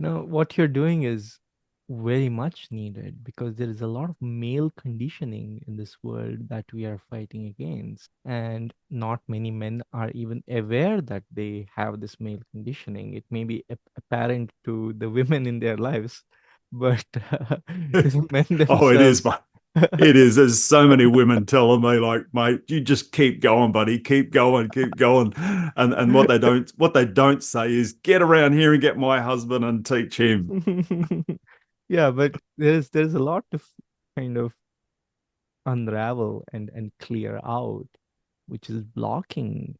What you're doing is very much needed because there is a lot of male conditioning in this world that we are fighting against. And not many men are even aware that they have this male conditioning. It may be apparent to the women in their lives, but the men Oh, it is, themselves. mate. It is. There's so many women telling me, like, mate, you just keep going, buddy. Keep going, keep going. And what they don't say is get around here and get my husband and teach him. Yeah, but there's a lot to kind of unravel and clear out, which is blocking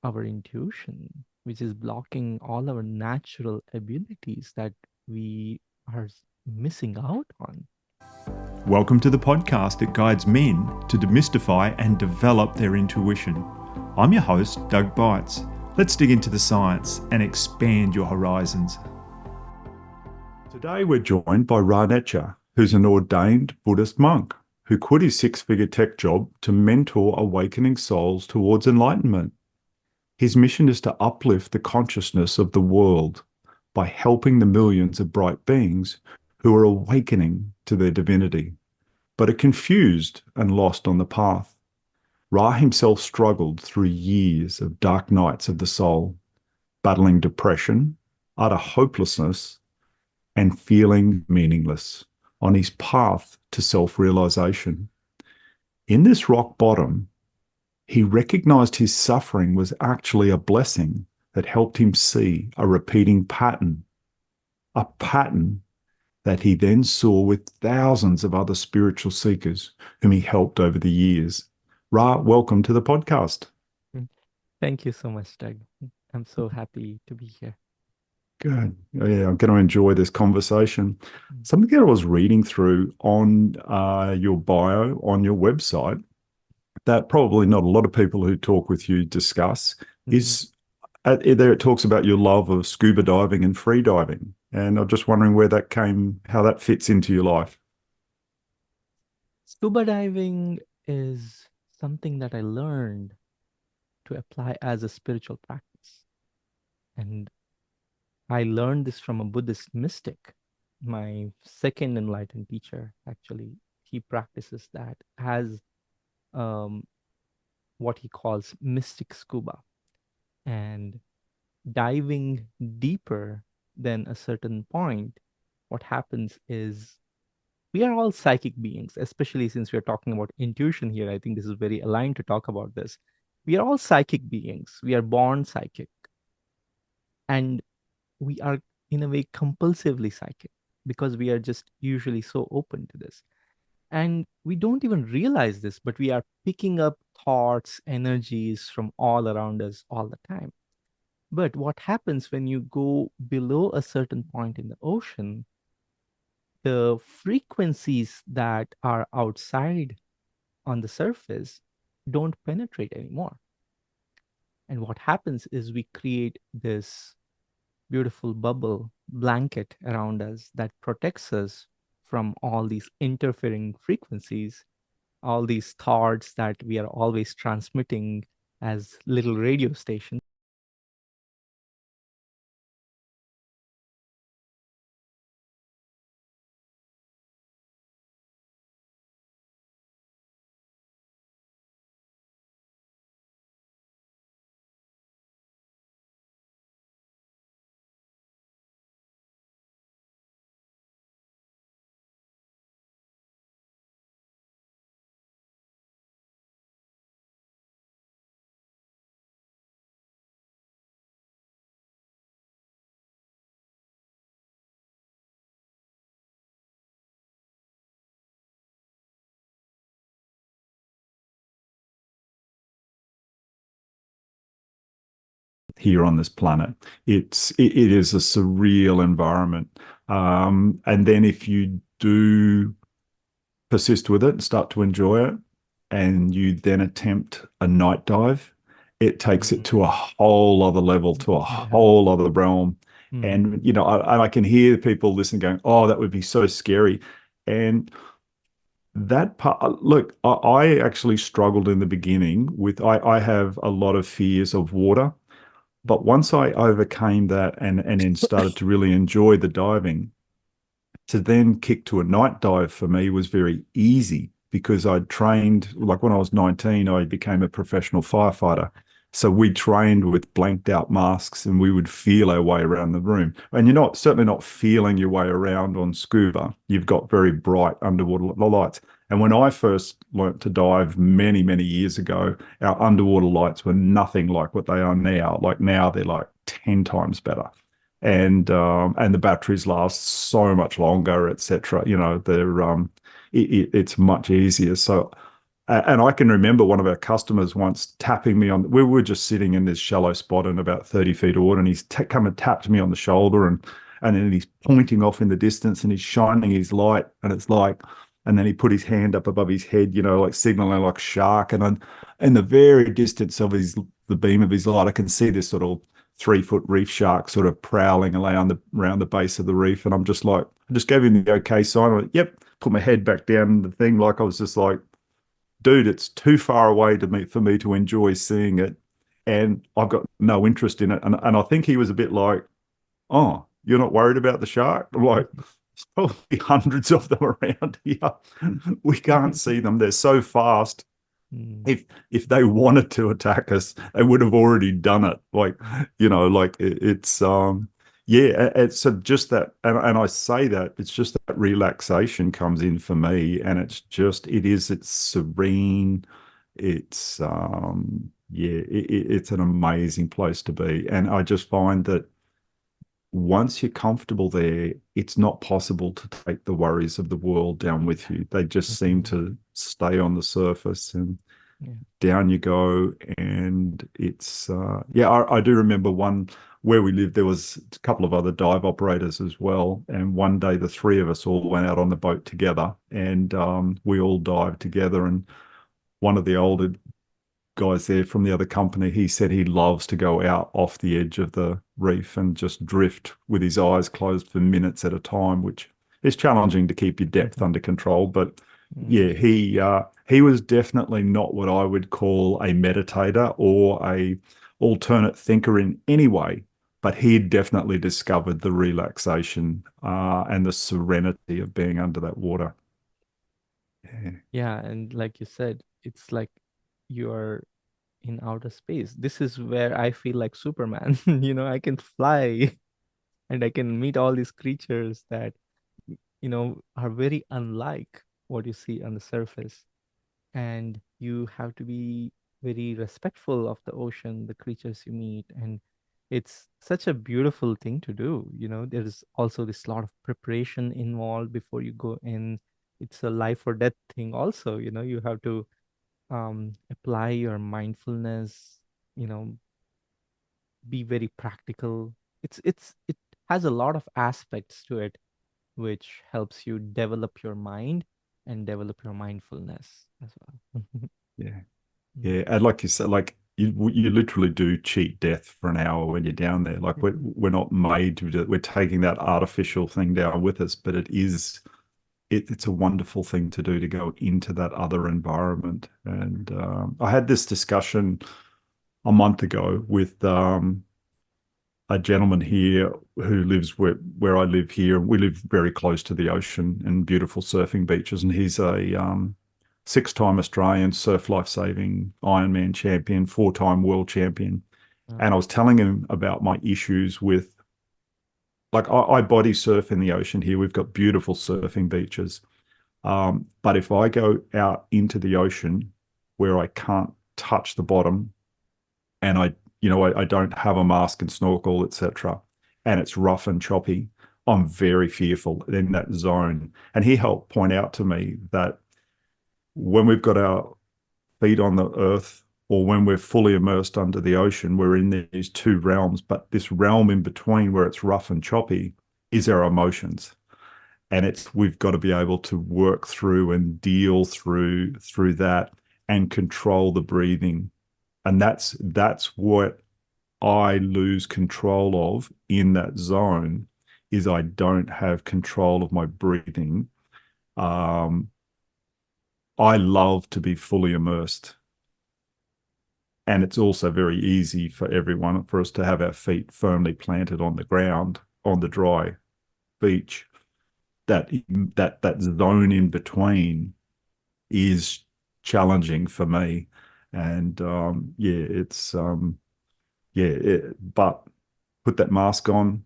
our intuition, which is blocking all our natural abilities that we are missing out on. Welcome to the podcast that guides men to demystify and develop their intuition. I'm your host, Doug Bites. Let's dig into the science and expand your horizons. Today we're joined by Ra Netjer, who's an ordained Buddhist monk who quit his six-figure tech job to mentor awakening souls towards enlightenment. His mission is to uplift the consciousness of the world by helping the millions of bright beings who are awakening to their divinity, but are confused and lost on the path. Ra himself struggled through years of dark nights of the soul, battling depression, utter hopelessness, and feeling meaningless on his path to self-realization. In this rock bottom, he recognized his suffering was actually a blessing that helped him see a pattern that he then saw with thousands of other spiritual seekers whom he helped over the years. Ra, welcome to the podcast. Mm. Thank you so much, Doug. I'm so happy to be here. Good. Yeah, I'm going to enjoy this conversation. Mm. Something that I was reading through on your bio on your website that probably not a lot of people who talk with you discuss Mhm. is there it talks about your love of scuba diving and free diving. And I'm just wondering how that fits into your life. Scuba diving is something that I learned to apply as a spiritual practice. And I learned this from a Buddhist mystic, my second enlightened teacher, actually. He practices that as um, what he calls mystic scuba. And diving deeper than a certain point, what happens is we are all psychic beings, especially since we're talking about intuition here. I think this is very aligned to talk about this. We are all psychic beings. We are born psychic. And we are, in a way, compulsively psychic because we are just usually so open to this. And we don't even realize this, but we are picking up thoughts, energies from all around us all the time. But what happens when you go below a certain point in the ocean, the frequencies that are outside on the surface don't penetrate anymore. And what happens is we create this beautiful bubble blanket around us that protects us from all these interfering frequencies, all these thoughts that we are always transmitting as little radio stations. Here on this planet. It is a surreal environment. And then if you do persist with it and start to enjoy it, and you then attempt a night dive, it takes it to a whole other level, to a Yeah. whole other realm. Mm. And I can hear people listening going, "Oh, that would be so scary." And that part, look, I actually struggled in the beginning with I have a lot of fears of water. But once I overcame that and then started to really enjoy the diving, to then kick to a night dive for me was very easy because I'd trained, like when I was 19, I became a professional firefighter. So we trained with blanked out masks and we would feel our way around the room. And you're not certainly not feeling your way around on scuba. You've got very bright underwater lights. And when I first learnt to dive many, many years ago, our underwater lights were nothing like what they are now. Like now they're like 10 times better, and the batteries last so much longer, etc. You know, it's much easier. So, and I can remember one of our customers once tapping me on. We were just sitting in this shallow spot in about 30 feet of water, and he's come and tapped me on the shoulder, and then he's pointing off in the distance, and he's shining his light, and it's like. And then he put his hand up above his head, you know, like signaling like shark. And then in the very distance of the beam of his light, I can see this sort of 3 foot reef shark sort of prowling around the base of the reef. And I'm just like, I just gave him the okay sign. I went, yep, put my head back down in the thing. Like I was just like, dude, it's too far away to me for me to enjoy seeing it. And I've got no interest in it. And I think he was a bit like, oh, you're not worried about the shark? I'm like, there's probably hundreds of them around here. We can't see them. They're so fast. Mm. If they wanted to attack us, they would have already done it. Like, you know, like it's yeah, it's so just that, and I say that it's just that relaxation comes in for me, and it's serene. It's yeah, it's an amazing place to be, and I just find that once you're comfortable there, it's not possible to take the worries of the world down with you. They just seem Mhm. to stay on the surface, and Yeah. down you go. And it's yeah, I do remember one where we lived, there was a couple of other dive operators as well, and one day the three of us all went out on the boat together, and we all dived together. And one of the older guys there from the other company, he said he loves to go out off the edge of the reef and just drift with his eyes closed for minutes at a time, which is challenging to keep your depth Mhm. under control. But Mm. yeah, he was definitely not what I would call a meditator or a alternate thinker in any way, but he had definitely discovered the relaxation and the serenity of being under that water. Yeah, Yeah, and like you said, it's like you're in outer space. This is where I feel like Superman. I can fly and I can meet all these creatures that, are very unlike what you see on the surface. And you have to be very respectful of the ocean, the creatures you meet. And it's such a beautiful thing to do. There's also this lot of preparation involved before you go in. It's a life or death thing also. You have to apply your mindfulness, you know be very practical. It has a lot of aspects to it, which helps you develop your mind and develop your mindfulness as well. yeah. Mm. Yeah, and like you said, like you literally do cheat death for an hour when you're down there. Like we're not made to do it. We're taking that artificial thing down with us, but it's a wonderful thing to do to go into that other environment. And I had this discussion a month ago with a gentleman here who lives where I live here. We live very close to the ocean and beautiful surfing beaches. And he's a six-time Australian surf life-saving Ironman champion, four-time world champion. Oh, And I was telling him about my issues with, like, I body surf in the ocean here. We've got beautiful surfing beaches. But if I go out into the ocean where I can't touch the bottom, and I don't have a mask and snorkel, etc., and it's rough and choppy, I'm very fearful in that zone. And he helped point out to me that when we've got our feet on the earth or when we're fully immersed under the ocean, we're in these two realms. But this realm in between where it's rough and choppy is our emotions. And it's we've got to be able to work through and deal through that and control the breathing. And that's what I lose control of in that zone is I don't have control of my breathing. Um, I love to be fully immersed. And it's also very easy for everyone for us to have our feet firmly planted on the ground on the dry beach. That zone in between is challenging for me, and yeah, it's but put that mask on,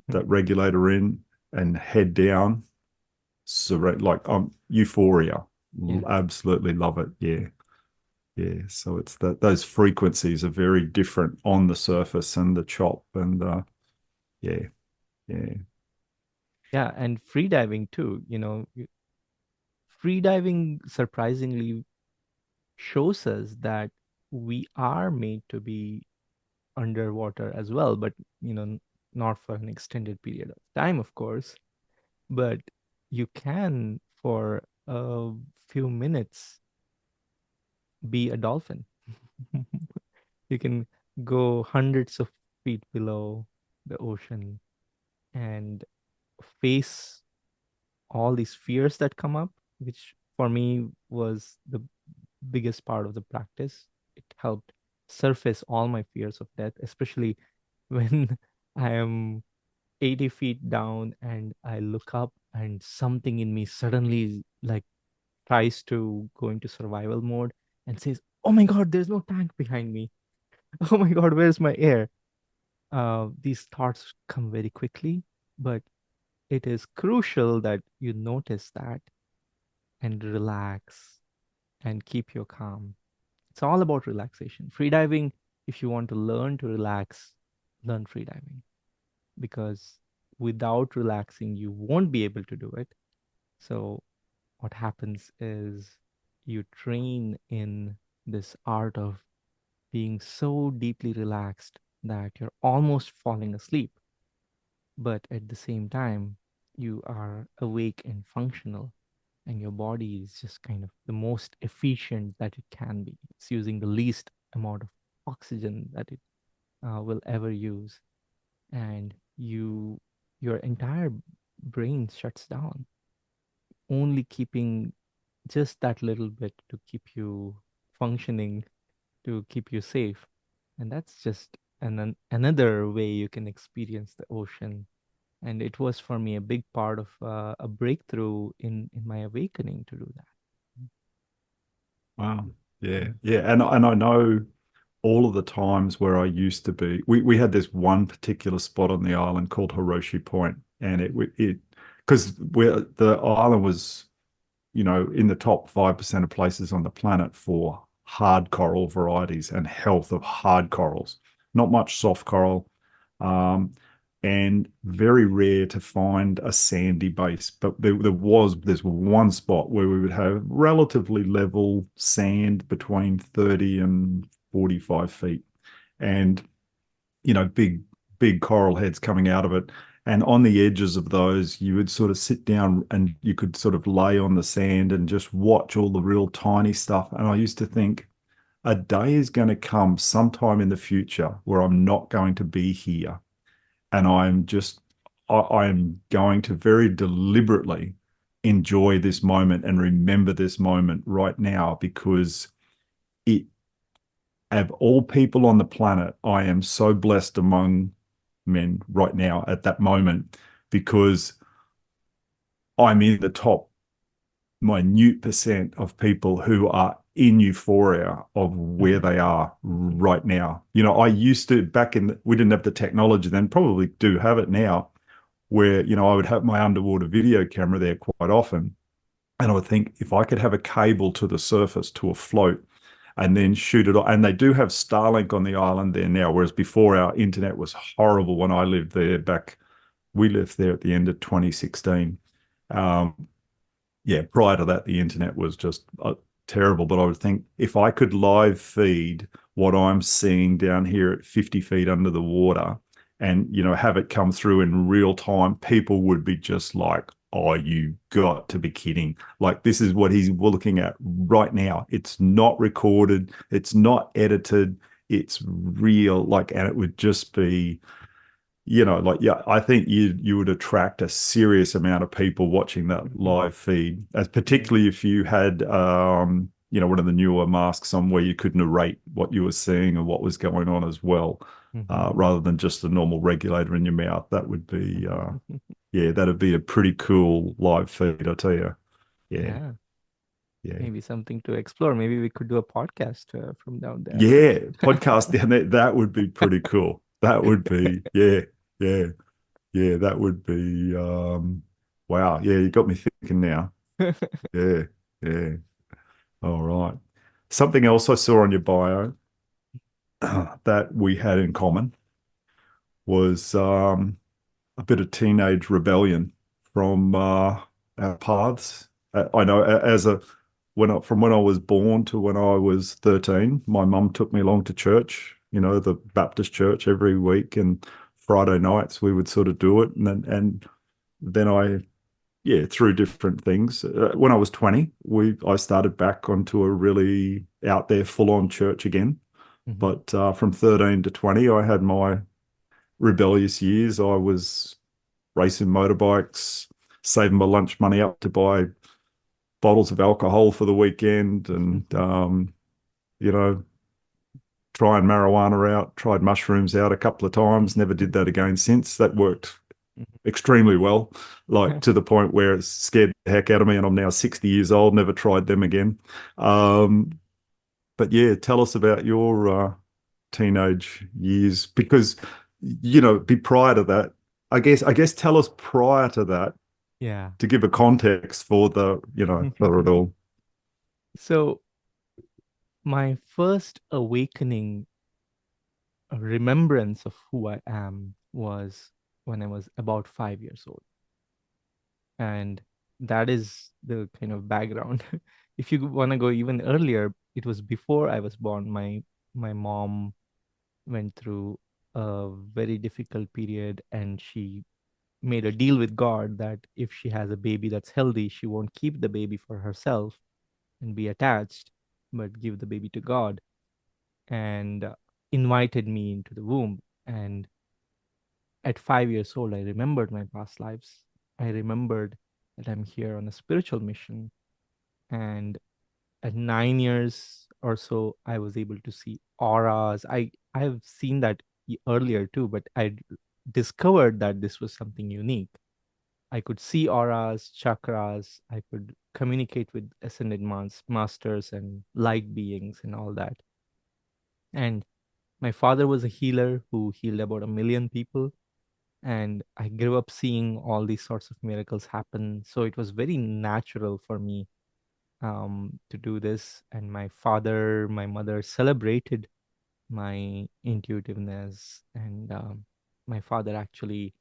Mhm. that regulator in, and head down. So like euphoria, Yeah. absolutely love it. Yeah, yeah. So it's that those frequencies are very different on the surface and the chop, and yeah, yeah. Yeah, and free diving too, free diving surprisingly shows us that we are made to be underwater as well, but not for an extended period of time, of course, but you can for a few minutes be a dolphin. You can go hundreds of feet below the ocean and face all these fears that come up, which for me was the biggest part of the practice. It helped surface all my fears of death, especially when I am 80 feet down and I look up and something in me suddenly like tries to go into survival mode and says, "Oh my God, there's no tank behind me. Oh my God, where's my air?" These thoughts come very quickly, but it is crucial that you notice that and relax and keep your calm. It's all about relaxation. Freediving, if you want to learn to relax, learn freediving because without relaxing, you won't be able to do it. So, what happens is you train in this art of being so deeply relaxed that you're almost falling asleep, but at the same time, you are awake and functional, and your body is just kind of the most efficient that it can be. It's using the least amount of oxygen that it will ever use, and your entire brain shuts down, only keeping just that little bit to keep you functioning, to keep you safe. And that's just another way you can experience the ocean. And it was for me a big part of a breakthrough in my awakening to do that. Wow. Yeah, yeah, and I know all of the times where I used to be. We had this one particular spot on the island called Hiroshi Point, and it because where the island was, in the top 5% of places on the planet for hard coral varieties and health of hard corals. Not much soft coral, um, and very rare to find a sandy base. But there's one spot where we would have relatively level sand between 30 and 45 feet, and big coral heads coming out of it. And on the edges of those, you would sort of sit down and you could sort of lay on the sand and just watch all the real tiny stuff. And I used to think a day is going to come sometime in the future where I'm not going to be here. And I am going to very deliberately enjoy this moment and remember this moment right now because it of all people on the planet, I am so blessed among men right now at that moment because I'm in the top minute percent of people who are in euphoria of where Mhm. they are right now. I used to we didn't have the technology then, probably do have it now, where, I would have my underwater video camera there quite often. And I would think if I could have a cable to the surface to a float and then shoot it. And they do have Starlink on the island there now, whereas before our internet was horrible when I lived there back. We lived there at the end of 2016. Um, yeah, prior to that, the internet was just terrible. But I would think if I could live feed what I'm seeing down here at 50 feet under the water and, have it come through in real time, people would be just like, oh, you got to be kidding. Like, this is what he's looking at right now. It's not recorded, it's not edited, it's real. Like, and it would just be like, yeah, I think you would attract a serious amount of people watching that Mhm. live feed, as Yeah. particularly if you had one of the newer masks on where you could narrate what you were seeing and what was going on as well, Hmm. rather than just a normal regulator in your mouth. That would be, yeah, that'd be a pretty cool live feed, I tell you. Yeah, Yeah, yeah. maybe something to explore. Maybe we could do a podcast from down there. Yeah, podcast down there, that would be pretty cool. That would be, yeah, yeah, yeah, that would be, wow. Yeah, you got me thinking now. Yeah, yeah. All right. Something else I saw on your bio that we had in common was a bit of teenage rebellion from our paths. I know as a from when I was born to when I was 13, my mum took me along to church, the Baptist church every week, and Friday nights we would sort of do it, and then yeah, through different things. When I was 20, I started back onto a really out there full on church again. Hmm. But from 13 to 20, I had my rebellious years. I was racing motorbikes, saving my lunch money up to buy bottles of alcohol for the weekend, and you know, trying marijuana out, tried mushrooms out a couple of times, never did that again since. That worked extremely well, like to the point where it scared the heck out of me, and I'm now 60 years old, never tried them again. Um, but yeah, tell us about your teenage years, because be prior to that. I guess tell us prior to that Yeah. to give a context for for it all. So my first awakening remembrance of who I am was when I was about 5 years old. And that is the kind of background. If you want to go even earlier, it was before I was born. My mom went through a very difficult period, and she made a deal with God that if she has a baby that's healthy, she won't keep the baby for herself and be attached, but give the baby to God, and invited me into the womb. And at 5 years old, I remembered my past lives. I remembered that I'm here on a spiritual mission. And at 9 years or so, I was able to see auras. I have seen that earlier too, but I discovered that this was something unique. I could see auras, chakras. I could communicate with ascended masters and light beings and all that. And my father was a healer who healed about 1 million people. And I grew up seeing all these sorts of miracles happen. So it was very natural for me to do this. And my father, my mother celebrated my intuitiveness. And my father actually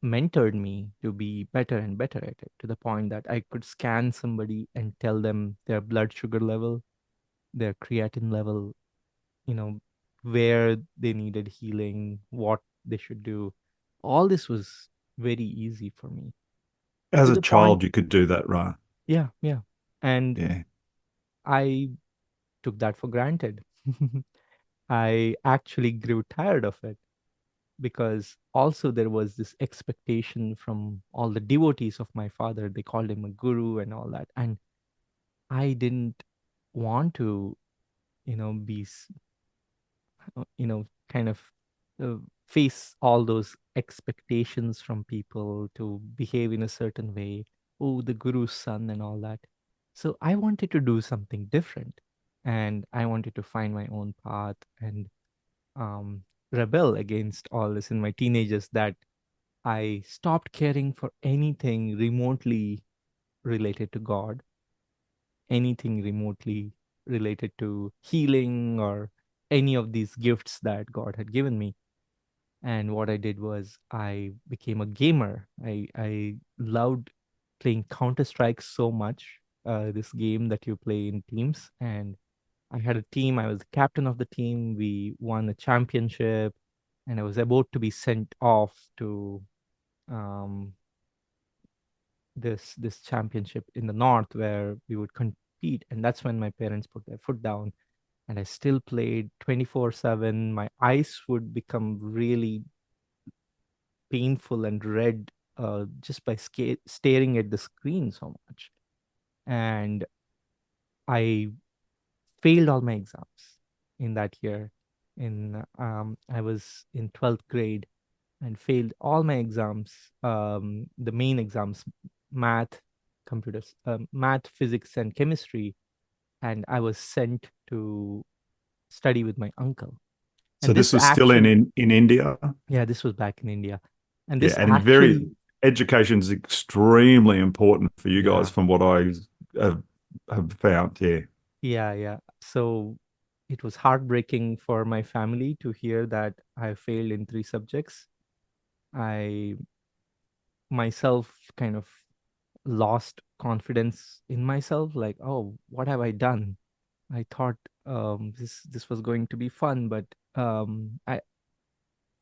mentored me to be better and better at it, to the point that I could scan somebody and tell them their blood sugar level, their creatine level, you know, where they needed healing, what they should do. All this was very easy for me, As to a the point. child, you could do that, right? Yeah, yeah. And Yeah. I took that for granted. I actually grew tired of it, because also there was this expectation from all the devotees of my father. They called him a guru and all that. And I didn't want to, be kind of uh, face all those expectations from people to behave in a certain way. Oh, the guru's son and all that. So I wanted to do something different, and I wanted to find my own path and um, rebel against all this in my teenagers, that I stopped caring for anything remotely related to God, anything remotely related to healing, or any of these gifts that God had given me. And what I did was I became a gamer. I loved playing Counter Strike so much, this game that you play in teams. And I had a team. I was the captain of the team. We won a championship, and I was about to be sent off to um, this championship in the north where we would compete. And that's when my parents put their foot down. And I still played 24/7. My eyes would become really painful and red, just by staring at the screen so much. And I failed all my exams in that year. In I was in 12th grade and failed all my exams, the main exams, math, math, physics, and chemistry. And I was sent to study with my uncle. So And this this was still actually, in India. yeah, this was back in India. And Yeah, this and very actually, education is extremely important for you guys, yeah, from what I have, have found. Yeah. yeah. So it was heartbreaking for my family to hear that I failed in three subjects. I myself kind of lost confidence in myself, like, oh, what have I done? I thought this was going to be fun, but I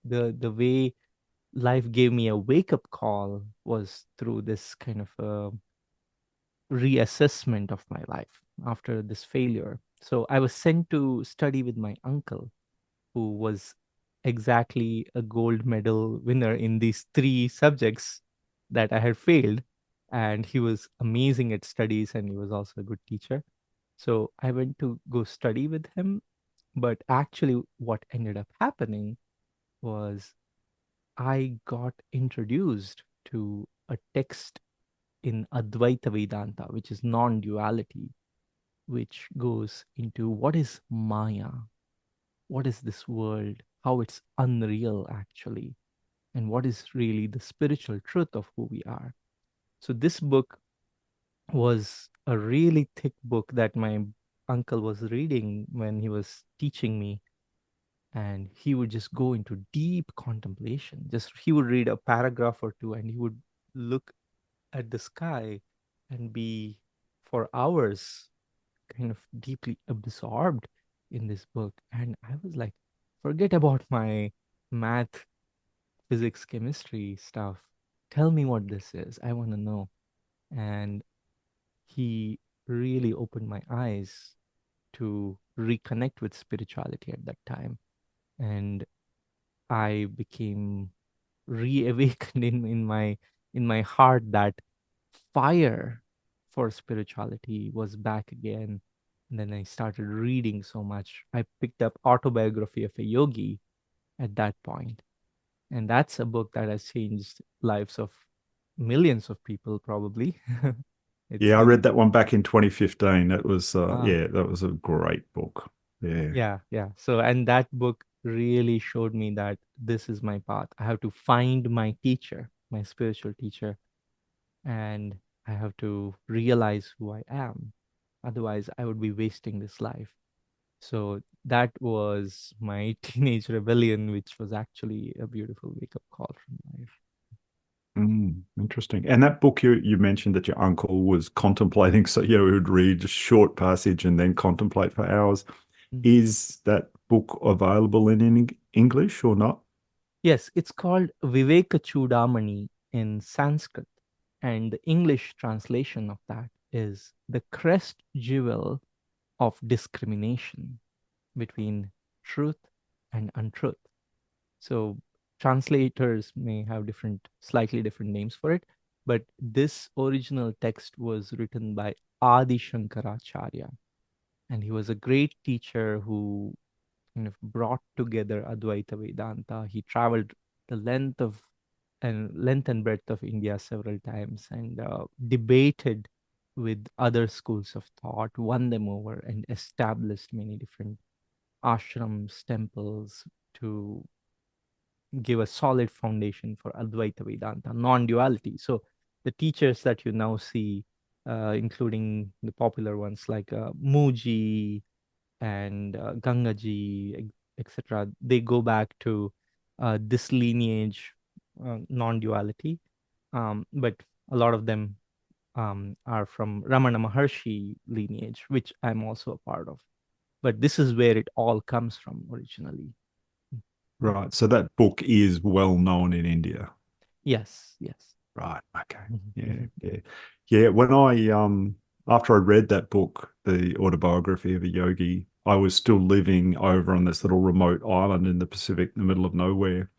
the way life gave me a wake up call was through this kind of reassessment of my life after this failure. So I was sent to study with my uncle, who was exactly a gold medal winner in these three subjects that I had failed. And he was amazing at studies and he was also a good teacher. So I went to go study with him. But actually, what ended up happening was I got introduced to a text in Advaita Vedanta, which is non duality, which goes into what is Maya, what is this world, how it's unreal actually, and what is really the spiritual truth of who we are. So, this book was a really thick book that my uncle was reading when he was teaching me. And he would just go into deep contemplation. Just he would read a paragraph or two and he would look at the sky and be for hours kind of deeply absorbed in this book. And I was like, forget about my math, physics, chemistry stuff. Tell me what this is. I want to know. And he really opened my eyes to reconnect with spirituality at that time. And I became reawakened in my heart that fire for spirituality was back again. And then I started reading so much. I picked up Autobiography of a Yogi at that point. And that's a book that has changed lives of millions of people probably. It's Yeah, I really read that one back in 2015. That was ah yeah, that was a great book. Yeah. yeah. So and that book really showed me that this is my path. I have to find my teacher, my spiritual teacher, and I have to realize who I am. Otherwise, I would be wasting this life. So that was my teenage rebellion, which was actually a beautiful wake up call from life. Interesting. And that book you mentioned that your uncle was contemplating, so he would read a short passage and then contemplate for hours. Mm. Is that book available in English or not? Yes, it's called Viveka Chudamani in Sanskrit. And the English translation of that is the crest jewel of discrimination between truth and untruth. So translators may have slightly different names for it, but this original text was written by Adi Shankaracharya, and he was a great teacher who kind of brought together Advaita Vedanta. He traveled the length and breadth of India several times and debated with other schools of thought, won them over, and established many different ashrams, temples to give a solid foundation for Advaita Vedanta, non-duality. So the teachers that you now see, including the popular ones like Muji and Gangaji, etc., they go back to this lineage, non-duality. But a lot of them are from Ramana Maharshi lineage, which I'm also a part of. But this is where it all comes from originally. Mm. Right. So that book is well known in India. Yes, yes. Right. Okay. Yeah. Mhm. Yeah. Yeah. When I after I read that book, The Autobiography of a Yogi, I was still living over on this little remote island in the Pacific, in the middle of nowhere.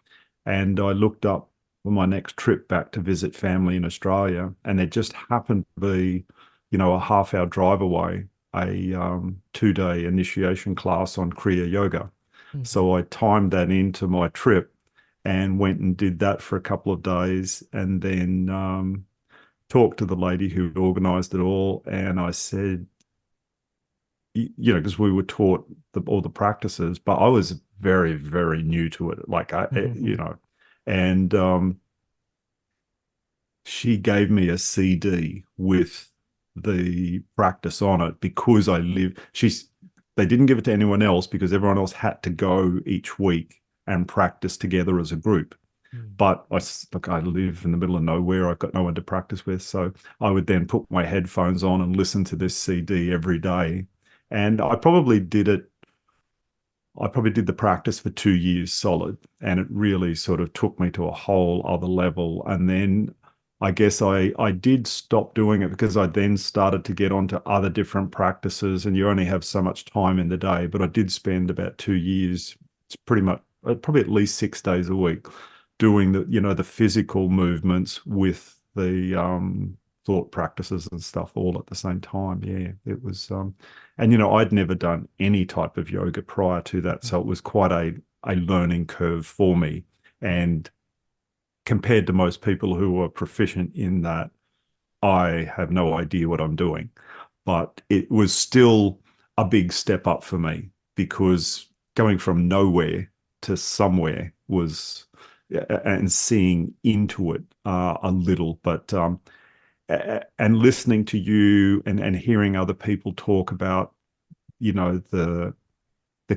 And I looked up for my next trip back to visit family in Australia, and it just happened to be, a half hour drive away. a 2 day initiation class on Kriya Yoga. Mm-hmm. So I timed that into my trip and went and did that for a couple of days, and then talked to the lady who organized it all. And I said, you know, because we were taught all the practices, but I was very, very new to it. Like Mm-hmm. you know, and she gave me a CD with the practice on it because I live. They didn't give it to anyone else because everyone else had to go each week and practice together as a group. But look, I live in the middle of nowhere. I've got no one to practice with. So I would then put my headphones on and listen to this CD every day. And I probably did the practice for 2 years solid. And it really sort of took me to a whole other level. And then I guess I did stop doing it because I then started to get onto other different practices. And you only have so much time in the day. But I did spend about 2 years, it's pretty much probably at least 6 days a week doing the physical movements with the thought practices and stuff all at the same time. Yeah, it was and I'd never done any type of yoga prior to that, so it was quite a learning curve for me. And compared to most people who are proficient in that, I have no idea what I'm doing. But it was still a big step up for me because going from nowhere to somewhere was, and seeing into it a little, but and listening to you and hearing other people talk about, the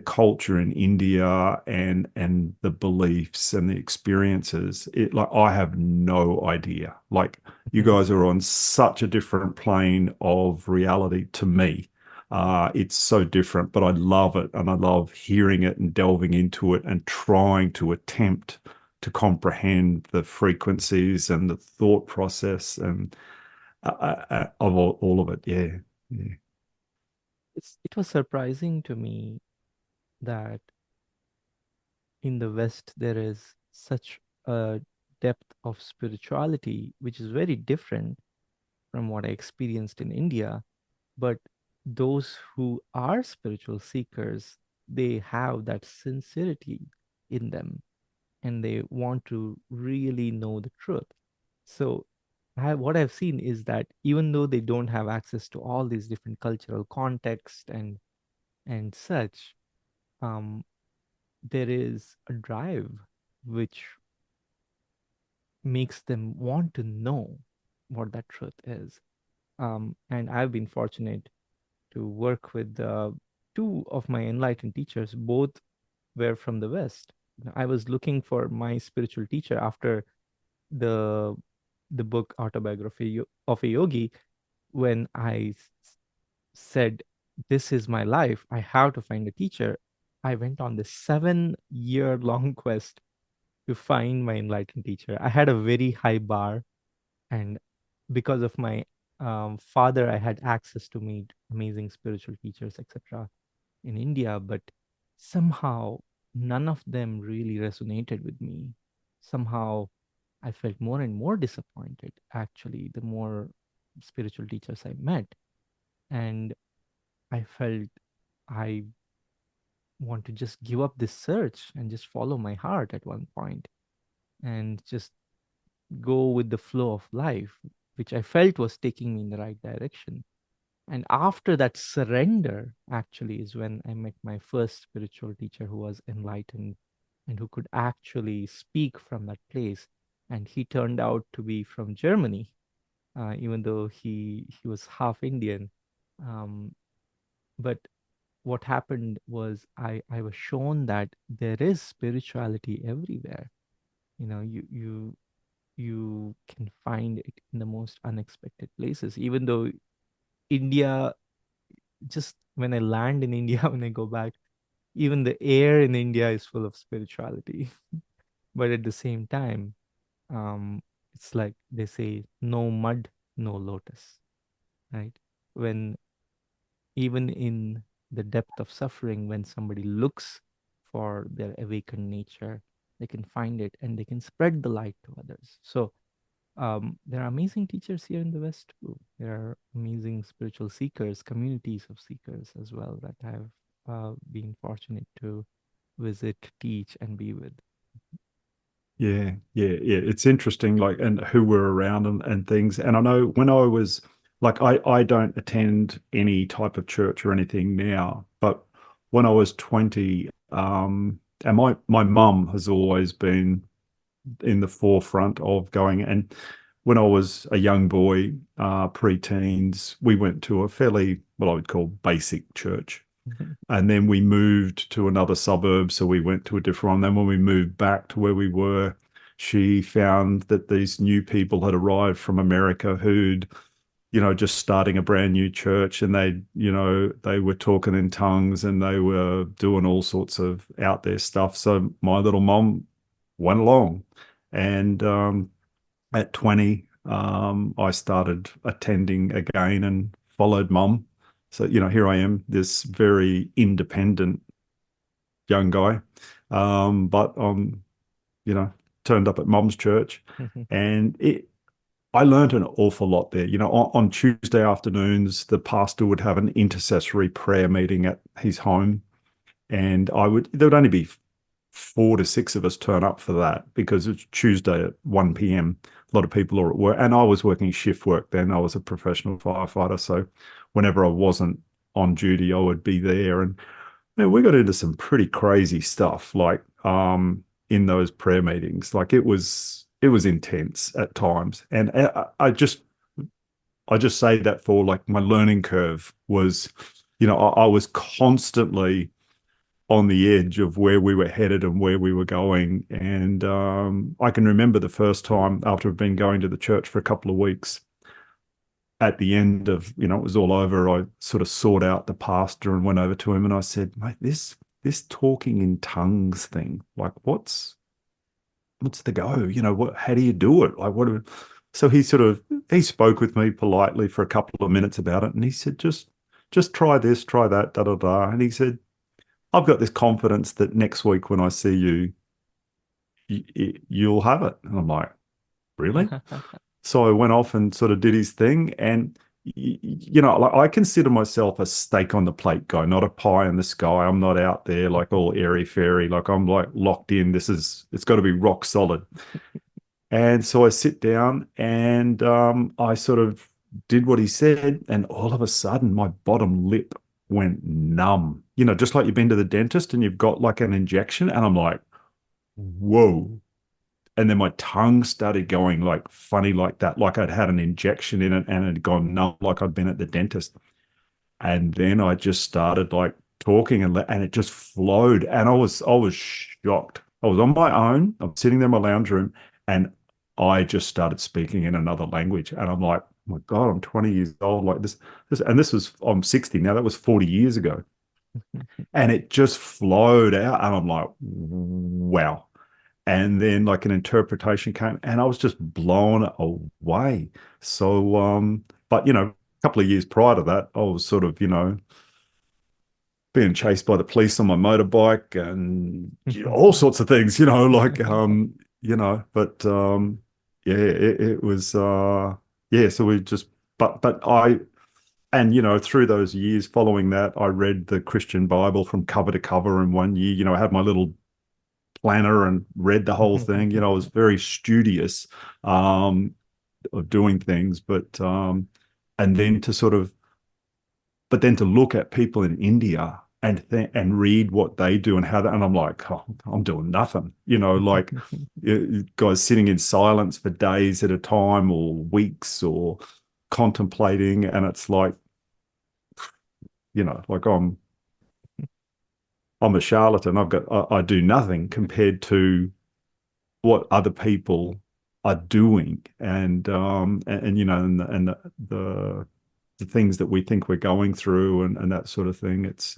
culture in India and the beliefs and the experiences, like I have no idea. Like you Mm-hmm. guys are on such a different plane of reality to me. It's so different, but I love it, and I love hearing it and delving into it and trying to attempt to comprehend the frequencies and the thought process and of all of it. Yeah, yeah. It was surprising to me that in the West there is such a depth of spirituality, which is very different from what I experienced in India. But those who are spiritual seekers, they have that sincerity in them and they want to really know the truth. So, what I've seen is that even though they don't have access to all these different cultural contexts and such, um, there is a drive which makes them want to know what that truth is. And I've been fortunate to work with two of my enlightened teachers. Both were from the West. I was looking for my spiritual teacher after the the book Autobiography of a Yogi. When said, "This is my life. I have to find a teacher," I went on this 7 year long quest to find my enlightened teacher. I had a very high bar, and because of my father, I had access to meet amazing spiritual teachers, etc., in India, but somehow none of them really resonated with me. Somehow I felt more and more disappointed, actually, the more spiritual teachers I met. And I felt I want to just give up this search and just follow my heart at one point and just go with the flow of life, which I felt was taking me in the right direction. And after that surrender, actually, is when I met my first spiritual teacher who was enlightened and who could actually speak from that place. And he turned out to be from Germany, even though he was half Indian. Um, but what happened was I was shown that there is spirituality everywhere. You can find it in the most unexpected places. Even though India, just when I land in India, when I go back, even the air in India is full of spirituality. But at the same time, it's like they say, no mud, no lotus, right? When even in the depth of suffering, when somebody looks for their awakened nature, they can find it and they can spread the light to others. So There are amazing teachers here in the West too. There are amazing spiritual seekers, communities of seekers as well that I've been fortunate to visit, teach, and be with. Yeah, yeah, yeah. It's interesting, like, and who were around and things. And I know when I was like, I don't attend any type of church or anything now, but when I was 20, and my mum has always been in the forefront of going. And when I was a young boy, pre-teens, we went to a fairly, what I would call basic church. And then we moved to another suburb, so we went to a different one. Then when we moved back to where we were, she found that these new people had arrived from America who'd, just starting a brand new church, and they were talking in tongues and they were doing all sorts of out there stuff. So my little mom went along, and at 20, I started attending again and followed mum. So, here I am, this very independent young guy. But you know, turned up at mum's church, and I learned an awful lot there. On Tuesday afternoons, the pastor would have an intercessory prayer meeting at his home, and there would only be 4 to 6 of us turn up for that because it's Tuesday at 1 p.m. A lot of people are at work, and I was working shift work then. I was a professional firefighter, so whenever I wasn't on duty, I would be there. And man, we got into some pretty crazy stuff, like in those prayer meetings. Like it was intense at times, and I just say that for like my learning curve was, I was constantly on the edge of where we were headed and where we were going. And I can remember the first time after I've been going to the church for a couple of weeks, at the end of, it was all over, I sort of sought out the pastor and went over to him and I said, mate, this talking in tongues thing, like what's the go? How do you do it? Like so he spoke with me politely for a couple of minutes about it, and he said, just try this, try that, da da da. And he said, I've got this confidence that next week when I see you, you'll have it. And I'm like, really? So I went off and sort of did his thing. And, like I consider myself a steak on the plate guy, not a pie in the sky. I'm not out there like all airy fairy. Like I'm like locked in. It's got to be rock solid. And so I sit down and I sort of did what he said. And all of a sudden, my bottom lip went numb, just like you've been to the dentist and you've got like an injection. And I'm like, whoa. And then my tongue started going like funny like that, like I'd had an injection in it and it had gone numb, like I'd been at the dentist. And then I just started like talking and it just flowed. And I was shocked. I was on my own. I'm sitting there in my lounge room and I just started speaking in another language. And I'm like, oh my God, I'm 20 years old. Like this was, I'm 60 now. That was 40 years ago. And it just flowed out. And I'm like, wow. And then like an interpretation came and I was just blown away. So, but a couple of years prior to that, I was sort of, being chased by the police on my motorbike and all sorts of things, like but yeah, it was yeah, so we just but I and through those years following that, I read the Christian Bible from cover to cover in one year. I had my little planner and read the whole thing. I was very studious of doing things, but and then to sort of but then to look at people in India and read what they do and how that, and I'm like, oh, I'm doing nothing, like guys sitting in silence for days at a time or weeks or contemplating, and it's like, like I'm a charlatan. I do nothing compared to what other people are doing, and the things that we think we're going through and that sort of thing. It's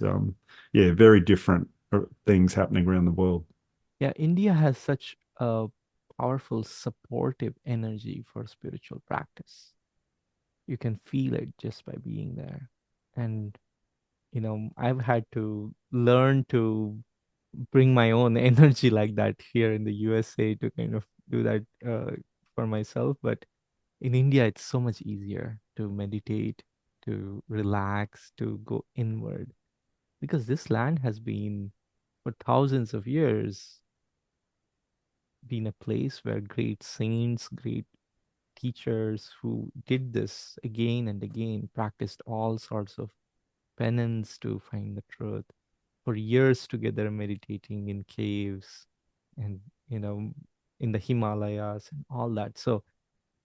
yeah, very different things happening around the world. Yeah, India has such a powerful supportive energy for spiritual practice. You can feel it just by being there. And, I've had to learn to bring my own energy like that here in the USA to kind of do that for myself, but in India, it's so much easier to meditate, to relax, to go inward, because this land has been, for thousands of years, been a place where great saints, great teachers who did this again and again, practiced all sorts of penance to find the truth for years together, meditating in caves and, you know, in the Himalayas and all that. So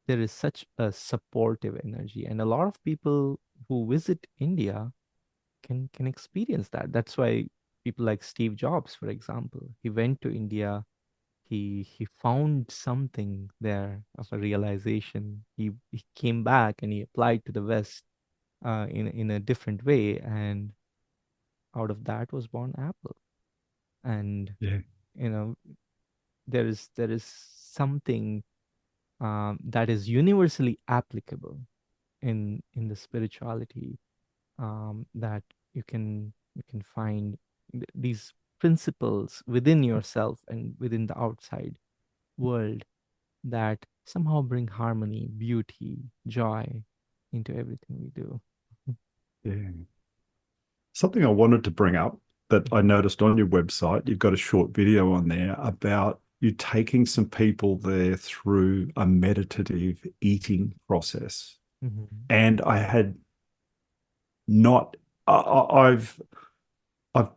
there is such a supportive energy, and a lot of people who visit India can experience that. That's why people like Steve Jobs, for example, he went to India. He found something there of a realization. He came back and he applied to the West in a different way, and out of that was born Apple. And Yeah. you know, there is something that is universally applicable in the spirituality, that you can find these principles within yourself and within the outside world that somehow bring harmony, beauty, joy into everything we do. Yeah. Something I wanted to bring up that I noticed on your website, you've got a short video on there about you taking some people there through a meditative eating process. Mhm. And I had not, I've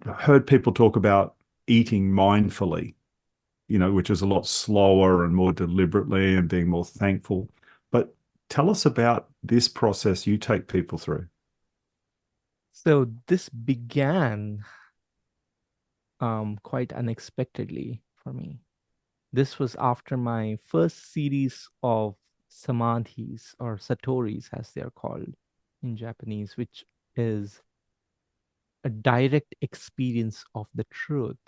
heard people talk about eating mindfully, which is a lot slower and more deliberately and being more thankful. But tell us about this process you take people through. So this began quite unexpectedly for me. This was after my first series of samadhis, or satoris as they are called in Japanese, which is a direct experience of the truth,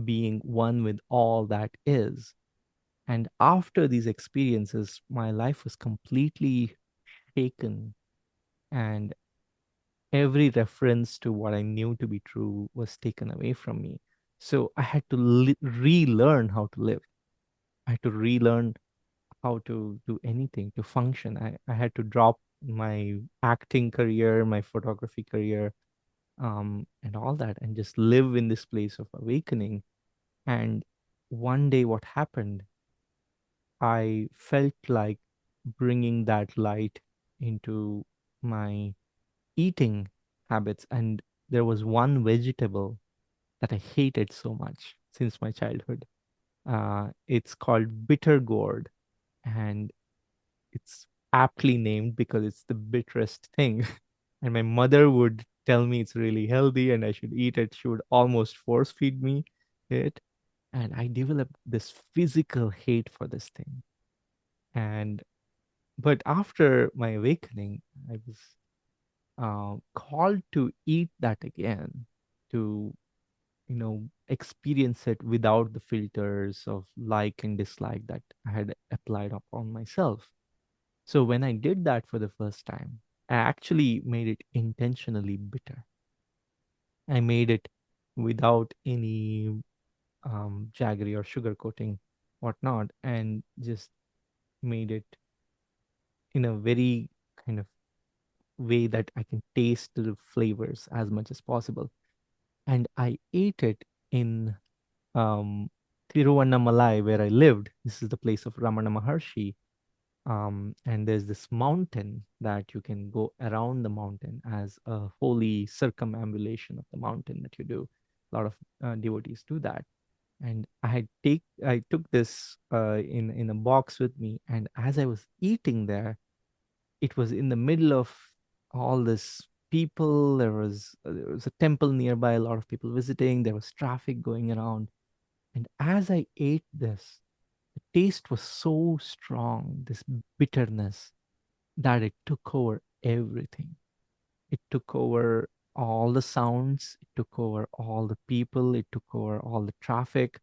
being one with all that is. And after these experiences, my life was completely shaken, and every reference to what I knew to be true was taken away from me. So I had to relearn how to live. I had to relearn how to do anything, to function. I had to drop my acting career, my photography career, and all that, and just live in this place of awakening. And one day, what happened, I felt like bringing that light into my eating habits. And there was one vegetable that I hated so much since my childhood. It's called bitter gourd, and it's aptly named because it's the bitterest thing. And my mother would tell me it's really healthy and I should eat it. She would almost force feed me it. And I developed this physical hate for this thing. And but after my awakening, I was called to eat that again, to experience it without the filters of like and dislike that I had applied upon myself. So when I did that for the first time, I actually made it intentionally bitter. I made it without any jaggery or sugar coating, whatnot, and just made it in a very kind of way that I can taste the flavors as much as possible. And I ate it in um, Tiruvannamalai, where I lived. This is the place of Ramana Maharshi. And there's this mountain that you can go around the mountain as a holy circumambulation of the mountain that you do. A lot of devotees do that. And I took this in a box with me, and as I was eating there, it was in the middle of all this people. There was a temple nearby, a lot of people visiting. There was traffic going around, and as I ate this, the taste was so strong, this bitterness, that it took over everything. It took over all the sounds, it took over all the people, it took over all the traffic,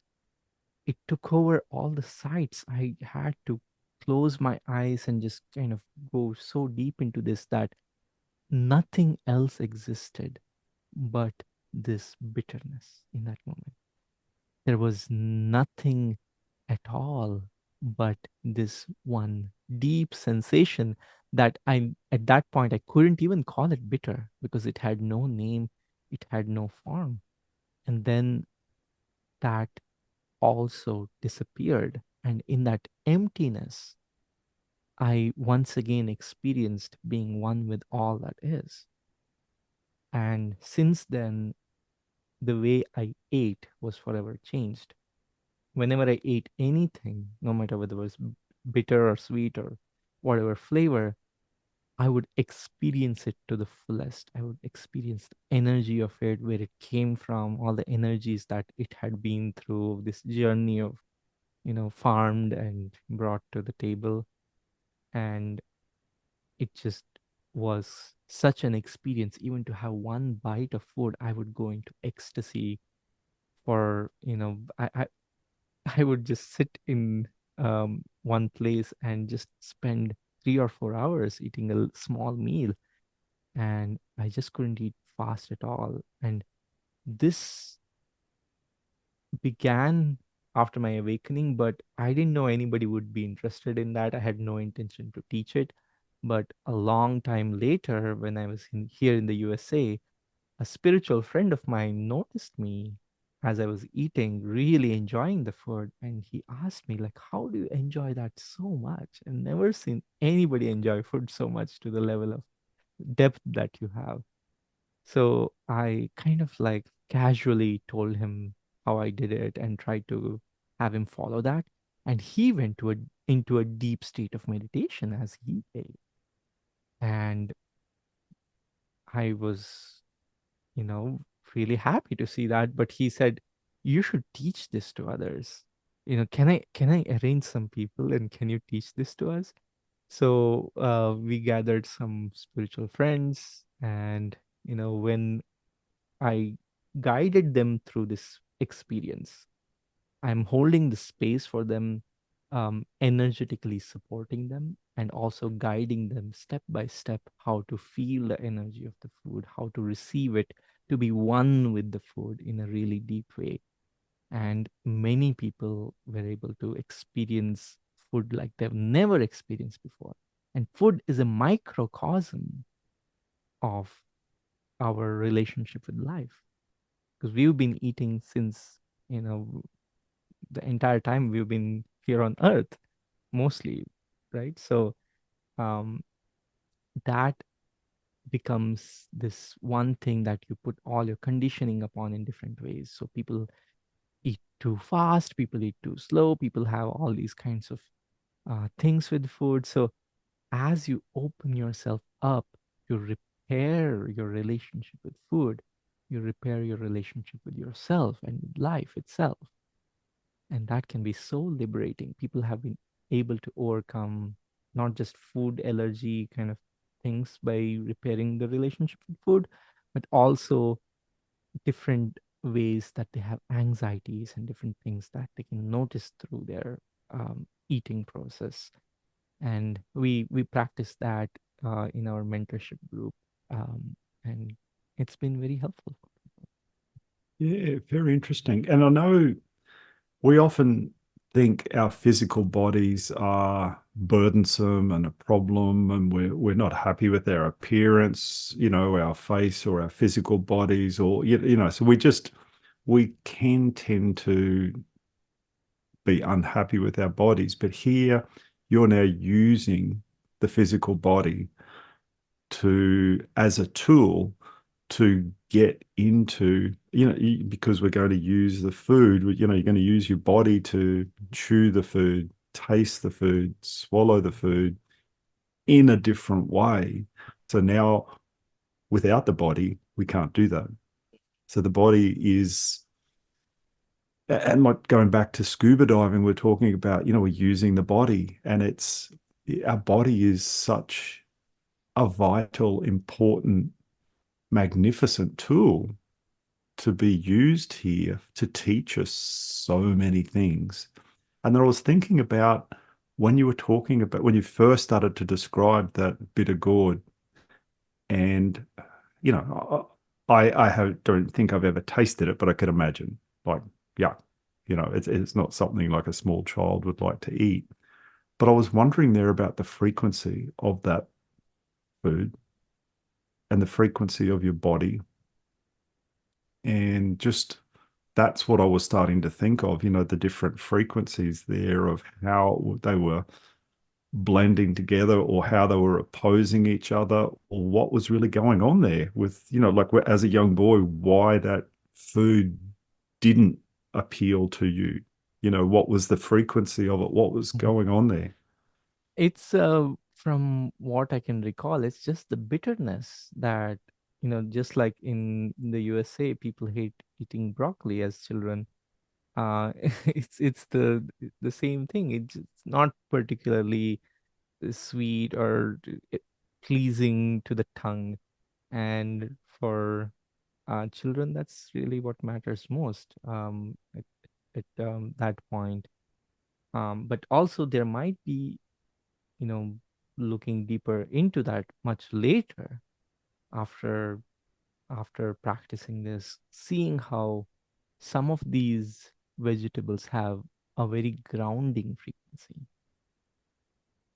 it took over all the sights. I had to close my eyes and just kind of go so deep into this that nothing else existed but this bitterness in that moment. There was nothing at all but this one deep sensation that at that point, I couldn't even call it bitter because it had no name, it had no form. And then that also disappeared. And in that emptiness, I once again experienced being one with all that is. And since then, the way I ate was forever changed. Whenever I ate anything, no matter whether it was bitter or sweet or whatever flavor, I would experience it to the fullest. I would experience the energy of it, where it came from, all the energies that it had been through this journey of, farmed and brought to the table. And it just was such an experience. Even to have one bite of food, I would go into ecstasy for, I would just sit in one place and just spend 3 or 4 hours eating a small meal, and I just couldn't eat fast at all. And this began after my awakening, but I didn't know anybody would be interested in that. I had no intention to teach it. But a long time later, when I was here in the USA, a spiritual friend of mine noticed me as I was eating, really enjoying the food. And he asked me, like, how do you enjoy that so much? I've never seen anybody enjoy food so much to the level of depth that you have. So I kind of like casually told him how I did it and tried to have him follow that. And he went into a deep state of meditation as he ate. And I was, you know, really happy to see that. But he said, you should teach this to others. Can I arrange some people and can you teach this to us? So we gathered some spiritual friends, and when I guided them through this experience, I'm holding the space for them, energetically supporting them, and also guiding them step by step how to feel the energy of the food, how to receive it, to be one with the food in a really deep way. And many people were able to experience food like they've never experienced before. And food is a microcosm of our relationship with life, because we've been eating since, you know, the entire time we've been here on earth, mostly, right? So um, that becomes this one thing that you put all your conditioning upon in different ways. So people eat too fast, people eat too slow, people have all these kinds of things with food. So as you open yourself up to repair your relationship with food, you repair your relationship with yourself and with life itself. And that can be so liberating. People have been able to overcome not just food allergy kind of things by repairing the relationship with food, but also different ways that they have anxieties and different things that they can notice through their eating process. And we practice that in our mentorship group, and it's been very helpful. Yeah, very interesting. And I know we often think our physical bodies are burdensome and a problem, and we're not happy with our appearance, our face or our physical bodies, or so we can tend to be unhappy with our bodies. But here, you're now using the physical body to as a tool to get into, because we're going to use the food, you're going to use your body to chew the food, taste the food, swallow the food in a different way. So now without the body, we can't do that. So the body is, and like going back to scuba diving, we're talking about, we're using the body, and our body is such a vital, important, magnificent tool to be used here to teach us so many things. And then I was thinking about when you were talking about when you first started to describe that bitter gourd, and don't think I've ever tasted it, but I could imagine, like, yeah, it's not something like a small child would like to eat. But I was wondering there about the frequency of that food and the frequency of your body. And just that's what I was starting to think of, the different frequencies there of how they were blending together or how they were opposing each other or what was really going on there with, like as a young boy, why that food didn't appeal to you. What was the frequency of it? What was Mhm. going on there? It's from what I can recall, it's just the bitterness that, just like in the USA, people hate eating broccoli as children. It's the same thing. It's not particularly sweet or pleasing to the tongue. And for children, that's really what matters most at that point. But also, there might be, you know, looking deeper into that much later after practicing this, seeing how some of these vegetables have a very grounding frequency,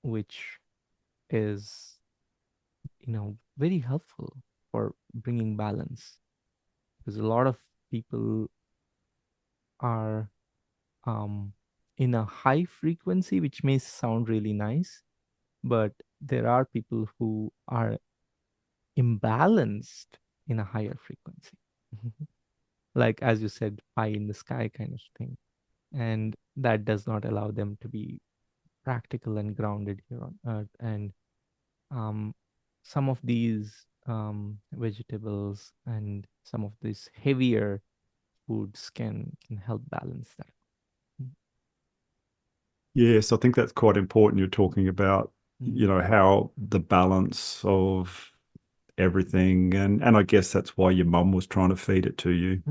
which is, very helpful for bringing balance. Because a lot of people are um, in a high frequency, which may sound really nice, but there are people who are imbalanced in a higher frequency. Like, as you said, pie in the sky kind of thing. And that does not allow them to be practical and grounded here on earth. And um, some of these vegetables and some of these heavier foods can help balance that. Yes, I think that's quite important. You're talking about, Mm. how the balance of everything, and I guess that's why your mum was trying to feed it to you.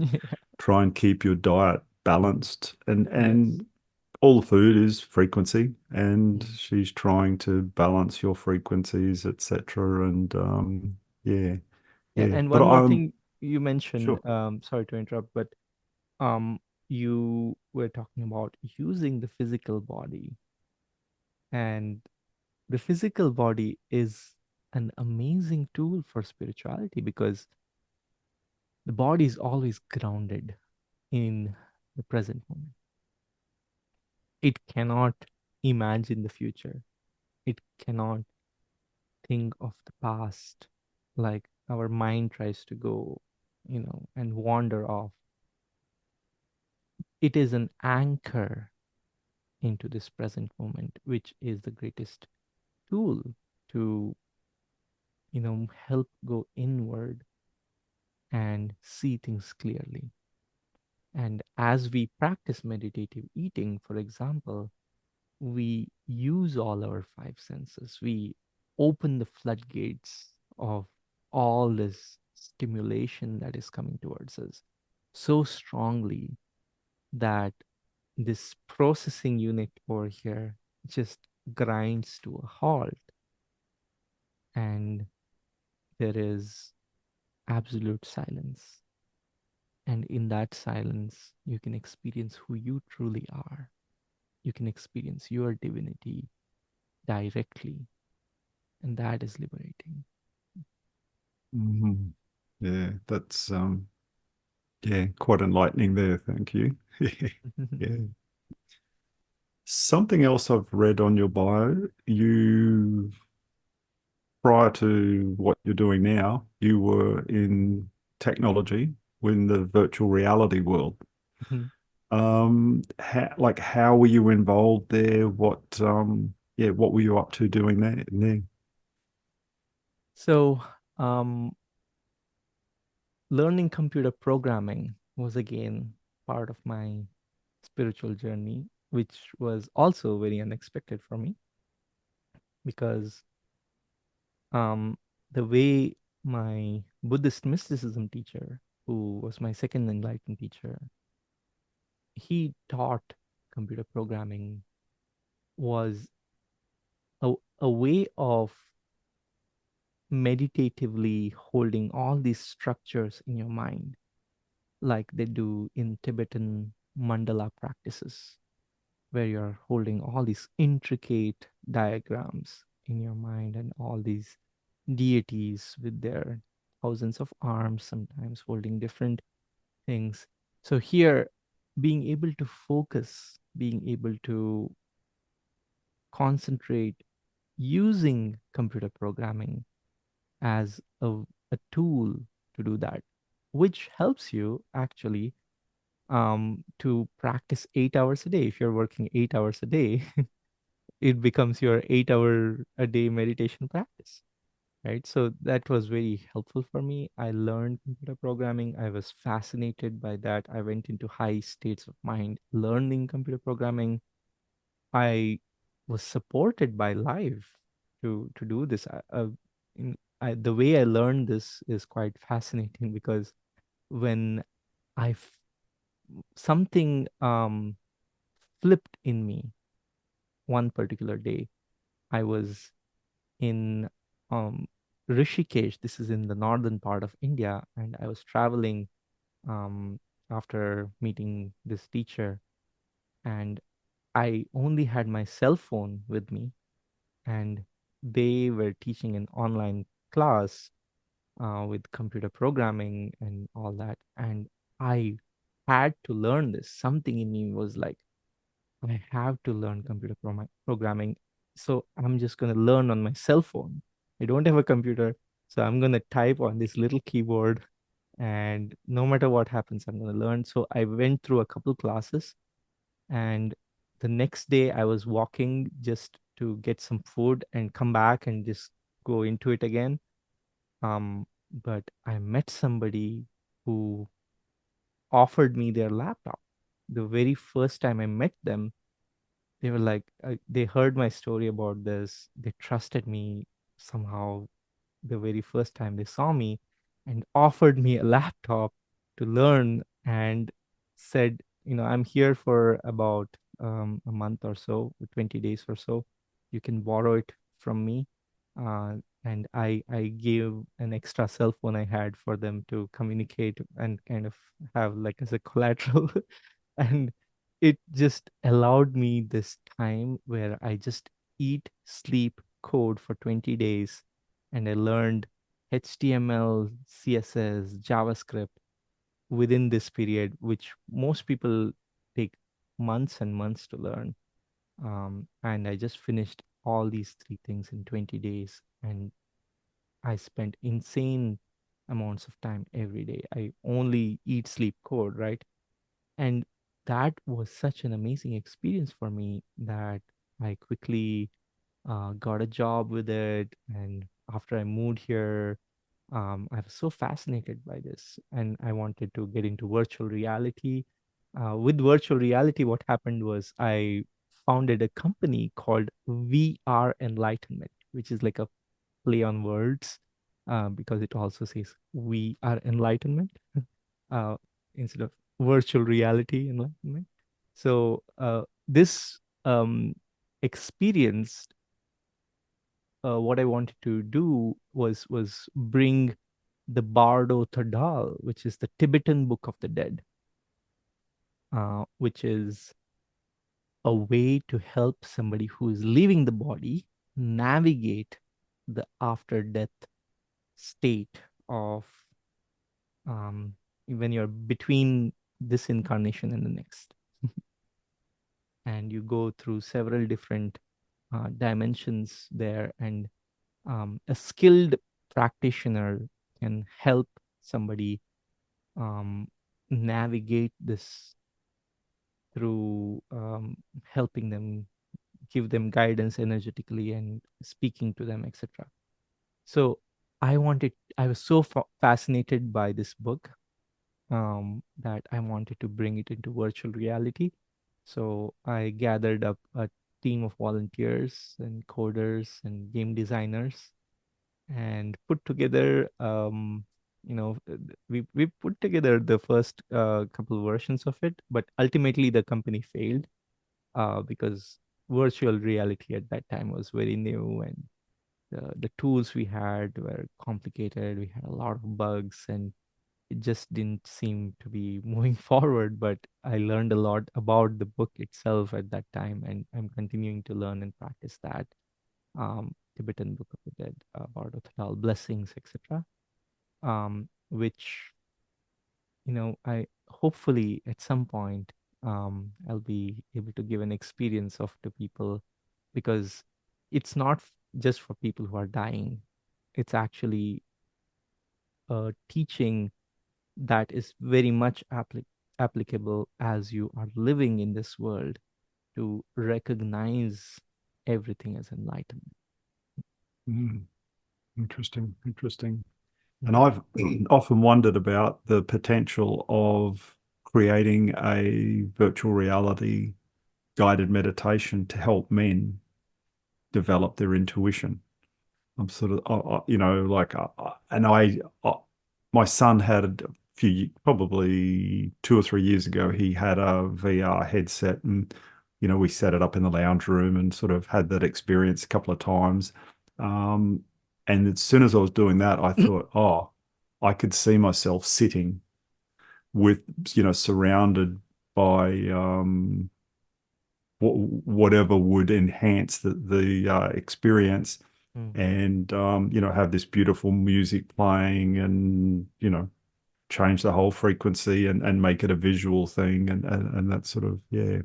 Try and keep your diet balanced, and Yes. all the food is frequency, and Mm. she's trying to balance your frequencies, etc. And yeah, Yeah, yeah. and But one more I'm thing you mentioned, sure. sorry to interrupt, but um, you were talking about using the physical body, and the physical body is an amazing tool for spirituality because the body is always grounded in the present moment. It cannot imagine the future. It cannot think of the past like our mind tries to go, and wander off. It is an anchor into this present moment, which is the greatest tool to, help go inward and see things clearly. And as we practice meditative eating, for example, we use all our five senses. We open the floodgates of all this stimulation that is coming towards us so strongly that this processing unit over here just grinds to a halt, and there is absolute silence. And in that silence, you can experience who you truly are. You can experience your divinity directly, and that is liberating. Mhm. Yeah, that's yeah, quite enlightening there. Thank you. Yeah. Something else I've read on your bio, prior to what you're doing now, you were in technology in the virtual reality world. How were you involved there? What were you up to doing there? So, um, learning computer programming was again part of my spiritual journey, which was also very unexpected for me because the way my Buddhist mysticism teacher, who was my second enlightened teacher, he taught computer programming was a way of meditatively holding all these structures in your mind, like they do in Tibetan mandala practices. where you're holding all these intricate diagrams in your mind and all these deities with their thousands of arms, sometimes holding different things. So here, being able to focus, being able to concentrate using computer programming as a tool to do that, which helps you actually to practice 8 hours a day. If you're working 8 hours a day, it becomes your 8 hour a day meditation practice, right? So that was very helpful for me. I learned computer programming. I was fascinated by that. I went into high states of mind learning computer programming. I was supported by life to do this. The way I learned this is quite fascinating because when I something flipped in me one particular day. I was in um, Rishikesh. This is in the northern part of India, and I was traveling um, after meeting this teacher, and I only had my cell phone with me, and they were teaching an online class with computer programming and all that, and I had to learn this. Something in me was like, I have to learn computer programming. So I'm just going to learn on my cell phone. I don't have a computer. So I'm going to type on this little keyboard. And no matter what happens, I'm going to learn. So I went through a couple classes. And the next day, I was walking just to get some food and come back and just go into it again. But I met somebody who offered me their laptop. The very first time I met them, they were like they heard my story about this, they trusted me somehow the very first time they saw me, and offered me a laptop to learn, and said, I'm here for about a month or so, 20 days or so, you can borrow it from me. uh, and I gave an extra cell phone I had for them to communicate and kind of have like as a collateral. And it just allowed me this time where I just eat, sleep, code for 20 days. And I learned HTML, CSS, JavaScript within this period, which most people take months and months to learn. And I just finished all these three things in 20 days. And I spent insane amounts of time every day. I only eat, sleep, code, right? And that was such an amazing experience for me that I quickly got a job with it. And after I moved here, I was so fascinated by this, and I wanted to get into virtual reality. With virtual reality, what happened was I founded a company called VR Enlightenment, which is like a play on words, because it also says we are enlightenment, uh, instead of virtual reality enlightenment. So this experience, what I wanted to do was bring the Bardo Tadal, which is the Tibetan Book of the Dead, which is a way to help somebody who is leaving the body navigate the after death state of, when you're between this incarnation and the next. And you go through several different dimensions there, and a skilled practitioner can help somebody um, navigate this through helping them, give them guidance energetically and speaking to them, etc. So I was so fascinated by this book, that I wanted to bring it into virtual reality. So I gathered up a team of volunteers and coders and game designers, and put together, we put together the first couple versions of it, but ultimately the company failed, because virtual reality at that time was very new, and the tools we had were complicated. We had a lot of bugs, and it just didn't seem to be moving forward. But I learned a lot about the book itself at that time, and I'm continuing to learn and practice that Tibetan Book of the Dead about Uthal blessings, etc. Which I hopefully at some point I'll be able to give an experience of to people, because it's not just for people who are dying. It's actually a teaching that is very much applicable as you are living in this world, to recognize everything as enlightenment. Mm, interesting, interesting. And Mm. I've often wondered about the potential of creating a virtual reality guided meditation to help men develop their intuition. I'm sort of, like, and my son had a few, probably 2 or 3 years ago, he had a VR headset, and, we set it up in the lounge room and sort of had that experience a couple of times. Um, and as soon as I was doing that, I thought, oh, I could see myself sitting with, surrounded by, whatever would enhance the experience, Mm. and have this beautiful music playing, and change the whole frequency, and make it a visual thing, and that sort of, yeah,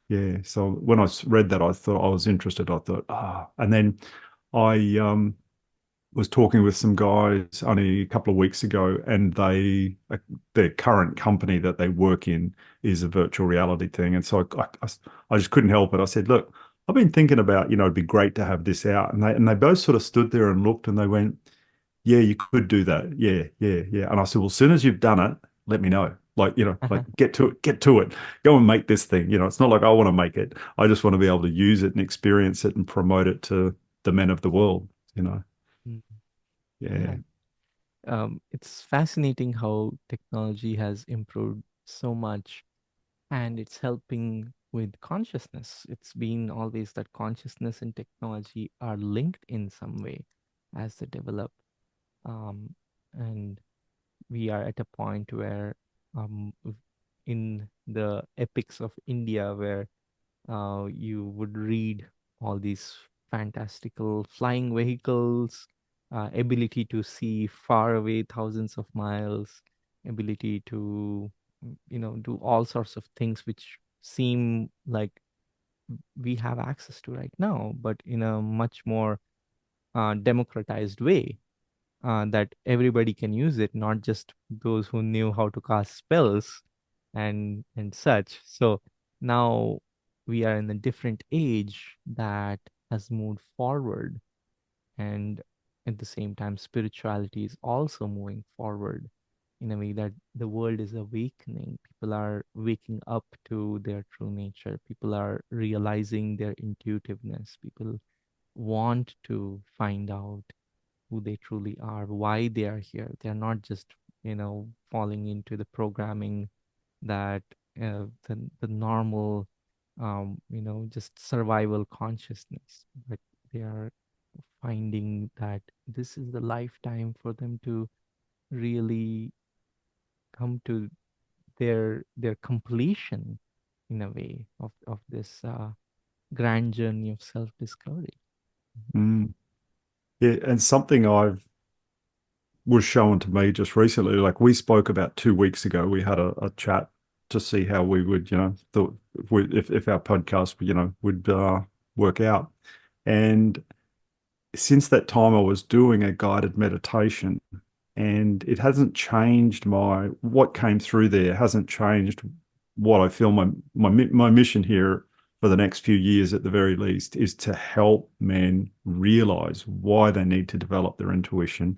yeah. So when I read that, I thought, I was interested. I thought, and then I was talking with some guys only a couple of weeks ago, and their current company that they work in is a virtual reality thing. And so I just couldn't help it. I said, look, I've been thinking about, it'd be great to have this out. And they both sort of stood there and looked, and they went, yeah, you could do that. Yeah, yeah, yeah. And I said, well, as soon as you've done it, let me know. Like, like, get to it, go and make this thing. It's not like I want to make it. I just want to be able to use it and experience it and promote it to the men of the world, Mm. yeah. Yeah. It's fascinating how technology has improved so much, and it's helping with consciousness. It's been always that consciousness and technology are linked in some way as they develop. Um, and we are at a point where, in the epics of India, where you would read all these fantastical flying vehicles, ability to see far away thousands of miles, ability to, do all sorts of things which seem like we have access to right now, but in a much more democratized way, that everybody can use it, not just those who knew how to cast spells and such. So now we are in a different age that has moved forward, and at the same time, spirituality is also moving forward in a way that the world is awakening. People are waking up to their true nature. People are realizing their intuitiveness. People want to find out who they truly are, why they are here. They're not just, falling into the programming that the normal, just survival consciousness, but they are finding that this is the lifetime for them to really come to their completion in a way of this grand journey of self-discovery. Mm. Yeah, and something I've was shown to me just recently, like we spoke about 2 weeks ago, we had a chat to see how we would, thought if our podcast, would work out. And since that time, I was doing a guided meditation, and it hasn't changed what came through there hasn't changed what I feel my mission here for the next few years at the very least is to help men realize why they need to develop their intuition,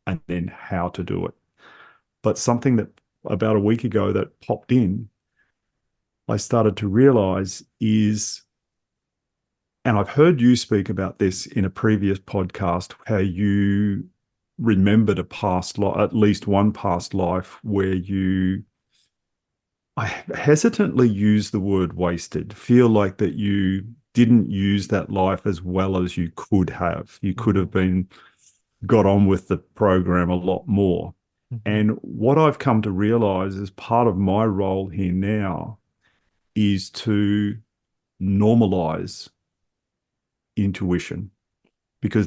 and then how to do it. But something that about a week ago that popped in, I started to realize is, and I've heard you speak about this in a previous podcast, how you remembered a past life, at least one past life, where I hesitantly use the word wasted, feel like that you didn't use that life as well as you could have. You could Mm-hmm. have got on with the program a lot more. Hmm. And what I've come to realize as part of my role here now is to normalize intuition, because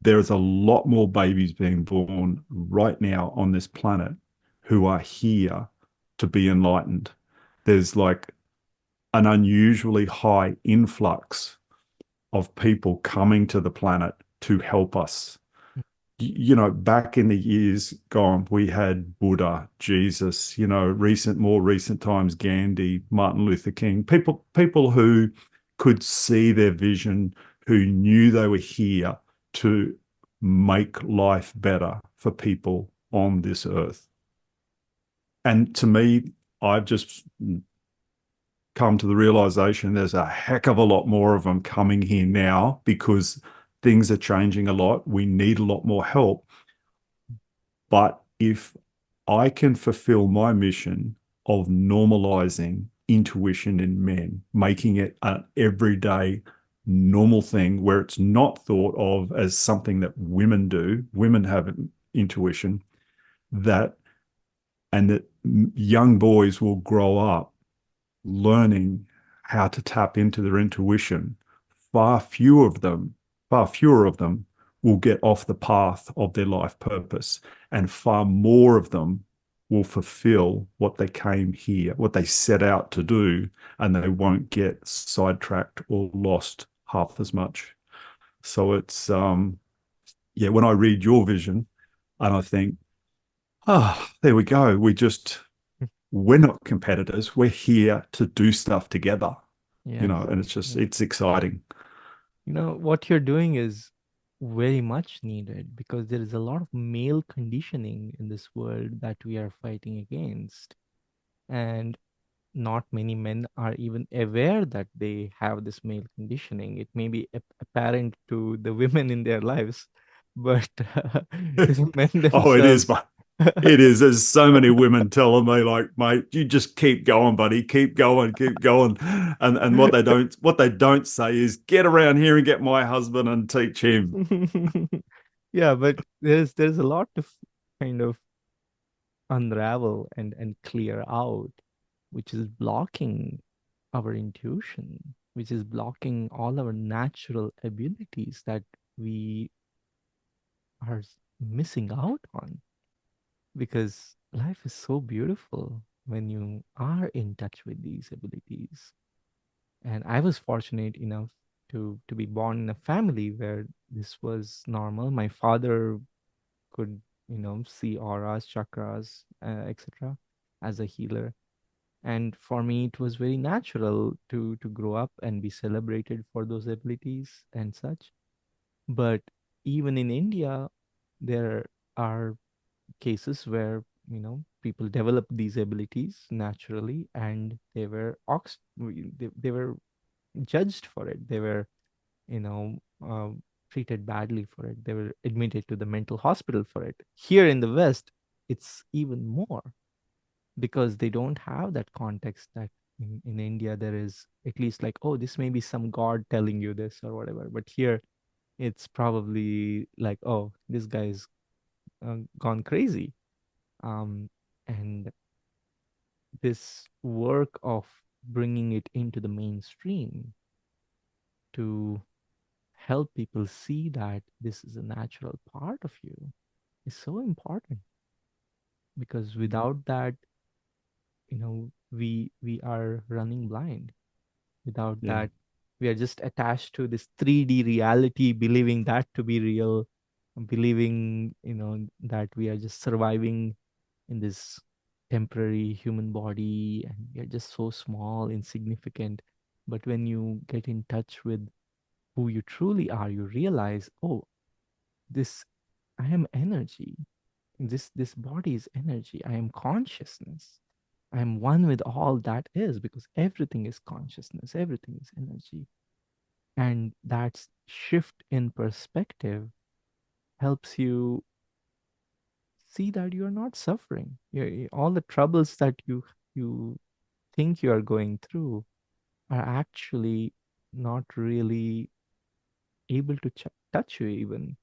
there is a lot more babies being born right now on this planet who are here to be enlightened. There's like an unusually high influx of people coming to the planet to help us. Back in the years gone, we had Buddha, Jesus, more recent times, Gandhi, Martin Luther King, people who could see their vision, who knew they were here to make life better for people on this earth. And to me, I've just come to the realization there's a heck of a lot more of them coming here now because things are changing a lot. We need a lot more help. But if I can fulfill my mission of normalizing intuition in men, making it an everyday normal thing where it's not thought of as something that women do, women have intuition, that and that young boys will grow up learning how to tap into their intuition, far fewer of them, far fewer of them will get off the path of their life purpose, and far more of them will fulfill what they came here, what they set out to do, and they won't get sidetracked or lost half as much. So it's yeah, when I read your vision and I think, oh, there we go. We're not competitors. We're here to do stuff together, Yes. and it's just, Yes. it's exciting. What you're doing is very much needed because there is a lot of male conditioning in this world that we are fighting against. And not many men are even aware that they have this male conditioning. It may be apparent to the women in their lives, but the men Oh, it is, themselves. but it is. There's so many women telling me, like, mate, you just keep going, buddy, keep going, keep going. And what they don't say is get around here and get my husband and teach him. Yeah, but there's a lot to kind of unravel and clear out, which is blocking our intuition, which is blocking all our natural abilities that we are missing out on. Because life is so beautiful when you are in touch with these abilities. And I was fortunate enough to be born in a family where this was normal. My father could, see auras, chakras, etc., as a healer. And for me, it was very natural to grow up and be celebrated for those abilities and such. But even in India, there are cases where people develop these abilities naturally, and they were judged for it. They were you know treated badly for it. They were admitted to the mental hospital for it. Here in the West, it's even more because they don't have that context that in India there is at least like, oh, this may be some god telling you this or whatever. But here it's probably like, oh, this guy's gone crazy. um, and this work of bringing it into the mainstream to help people see that this is a natural part of you is so important, because without that, we are running blind. Without Yeah. that, we are just attached to this 3D reality, believing that to be real, believing that we are just surviving in this temporary human body, and we are just so small, insignificant. But when you get in touch with who you truly are, you realize, oh, this I am energy. This body is energy. I am consciousness. I am one with all that is, because everything is consciousness, everything is energy. And that shift in perspective helps you see that you are not suffering. All the troubles that you think you are going through are actually not really able to touch you even.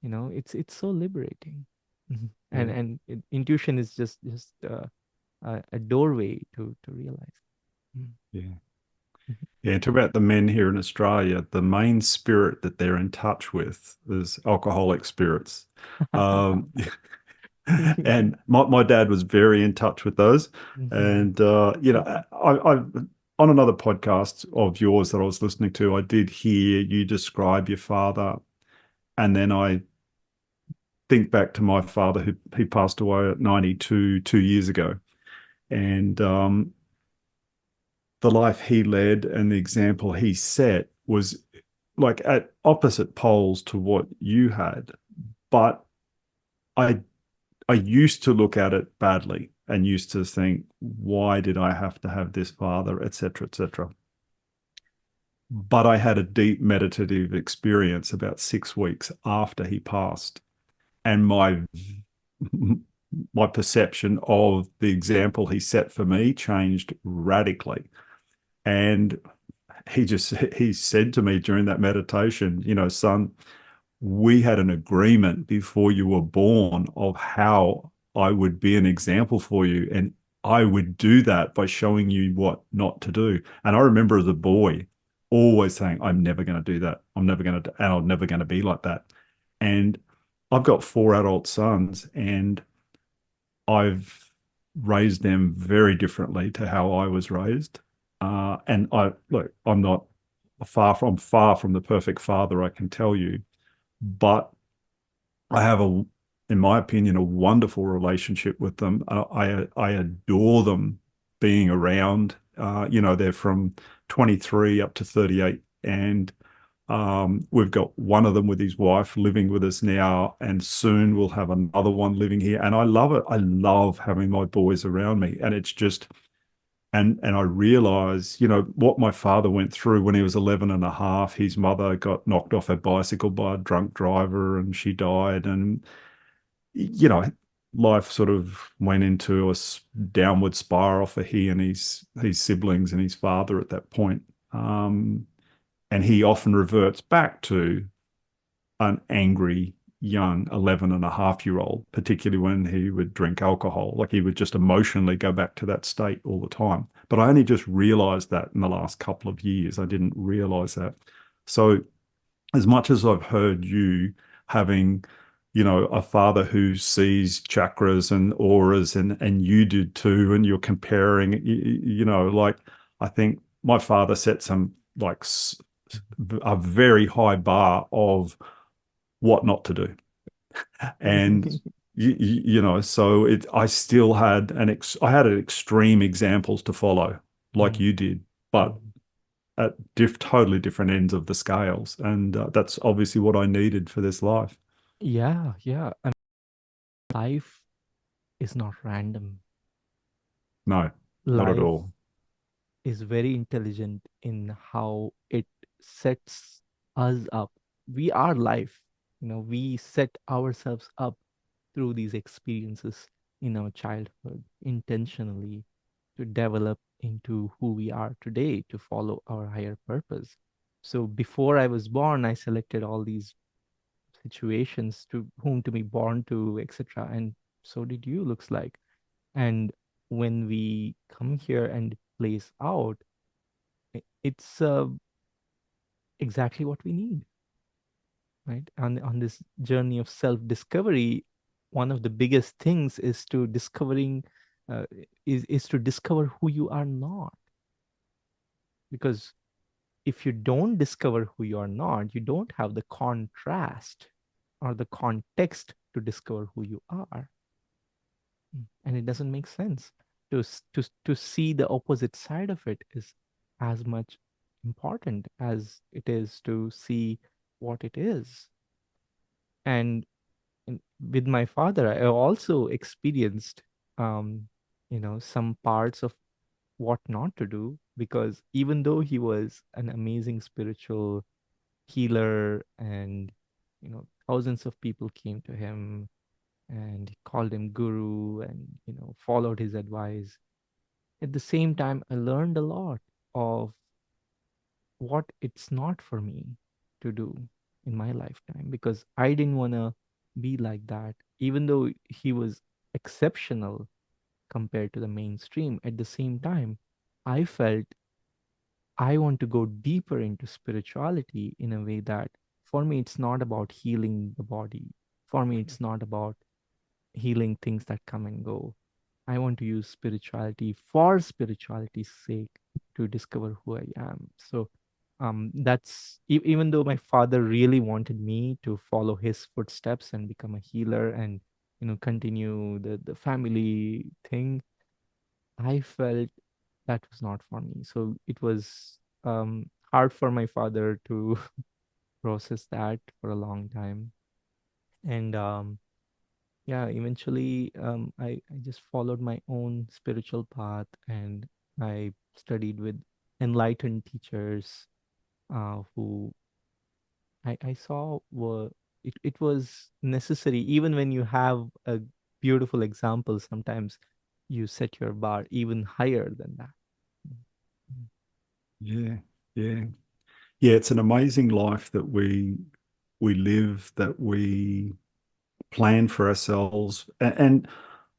It's so liberating. And Yeah. intuition is just a doorway to realize. Mm. Yeah. Yeah, to about the men here in Australia, the main spirit that they're in touch with is alcoholic spirits. Um, and my dad was very in touch with those. Mhm. And, on another podcast of yours that I was listening to, I did hear you describe your father. And then I think back to my father who he passed away at 92 2 years ago. And the life he led and the example he set was like at opposite poles to what you had. But I I used to look at it badly and used to think, why did I have to have this father, etc., etc. But I had a deep meditative experience about 6 weeks after he passed, and my perception of the example he set for me changed radically. And he said to me during that meditation, son, we had an agreement before you were born of how I would be an example for you. And I would do that by showing you what not to do. And I remember as a boy always saying, I'm never going to do that. I'm never going to, and I'm never going to be like that. And I've got four adult sons, and I've raised them very differently to how I was raised. And I look, I'm far from the perfect father, I can tell you, but I have in my opinion, a wonderful relationship with them. I adore them being around. They're from 23 up to 38, and we've got one of them with his wife living with us now, and soon we'll have another one living here. And I love it. I love having my boys around me, and it's just and I realize, what my father went through when he was 11 and a half. His mother got knocked off her bicycle by a drunk driver and she died. And, you know, life sort of went into a downward spiral for he and his siblings and his father at that point. And he often reverts back to an angry young 11 and a half year old, particularly when he would drink alcohol. Like he would just emotionally go back to that state all the time. But I only just realized that in the last couple of years. I didn't realize that. So, as much as I've heard you having, a father who sees chakras and auras, and you do too, and you're comparing, like I think my father set some like a very high bar of what not to do. And so I still had I had an extreme examples to follow, like Mm. you did, but Mm. at totally different ends of the scales. And that's obviously what I needed for this life. Yeah, yeah. I mean, life is not random. No, not at Life all. is very intelligent in how it sets us up. We are life. We set ourselves up through these experiences in our childhood intentionally to develop into who we are today to follow our higher purpose. So before I was born, I selected all these situations to whom to be born to, etc. And so did you, looks like. And when we come here and it plays out, it's exactly what we need, right? On this journey of self discovery, one of the biggest things is to discovering uh, is to discover who you are not. Because if you don't discover who you are not, you don't have the contrast or the context to discover who you are. And it doesn't make sense. To see the opposite side of it is as much important as it is to see what it is. And with my father, I also experienced, um, some parts of what not to do, because even though he was an amazing spiritual healer, and thousands of people came to him and he called him guru, and followed his advice, at the same time I learned a lot of what it's not for me to do in my lifetime, because I didn't want to be like that. even though he was exceptional compared to the mainstream, at the same time, I felt I want to go deeper into spirituality in a way that for me, it's not about healing the body. For me, it's not about healing things that come and go. I want to use spirituality for spirituality's sake to discover who I am. So that's even though my father really wanted me to follow his footsteps and become a healer and continue the family thing, I felt that was not for me. So it was hard for my father to process that for a long time. And yeah, eventually I just followed my own spiritual path, and I studied with enlightened teachers who I saw were it was necessary. Even when you have a beautiful example, sometimes you set your bar even higher than that. Mm. Yeah, yeah. Yeah, it's an amazing life that we live, that we plan for ourselves. And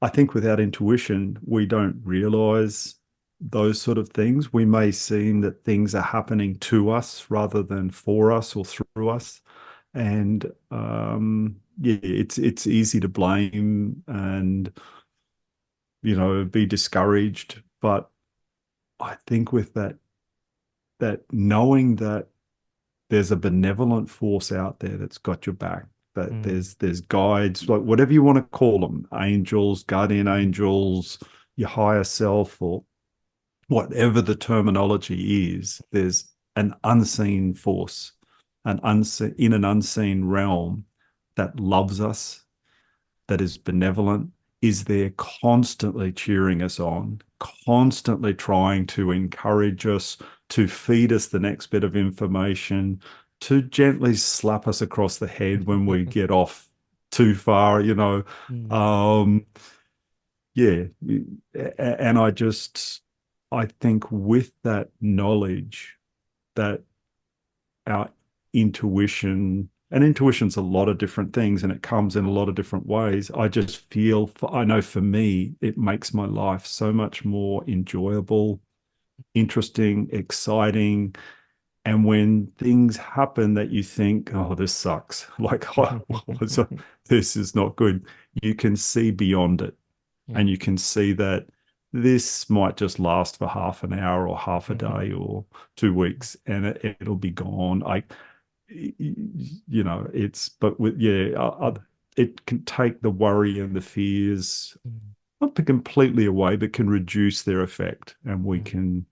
I think without intuition, we don't realize those sort of things. We may seem that things are happening to us rather than for us or through us. And yeah, it's easy to blame and be discouraged. But I think with that knowing that there's a benevolent force out there that's got your back, that Mm. there's guides, like whatever you want to call them, angels, guardian Mhm. angels, your higher self, or whatever the terminology is. There's an unseen force, an unseen in an unseen realm that loves us, that is benevolent, is there constantly cheering us on, constantly trying to encourage us, to feed us the next bit of information, to gently slap us across the head when we get off too far. Mm. Um, yeah. And I think with that knowledge, that our intuition, and intuition's a lot of different things and it comes in a lot of different ways. I just feel, I know for me, it makes my life so much more enjoyable, interesting, exciting. And when things happen that you think, oh, this sucks, like, this is not good, you can see beyond it, Yeah. and you can see that this might just last for half an hour or half a day Mhm. or 2 weeks, and it'll be gone. It's, but with, yeah, it can take the worry and the fears, Mm. not to completely away, but can reduce their effect, and we Mm. can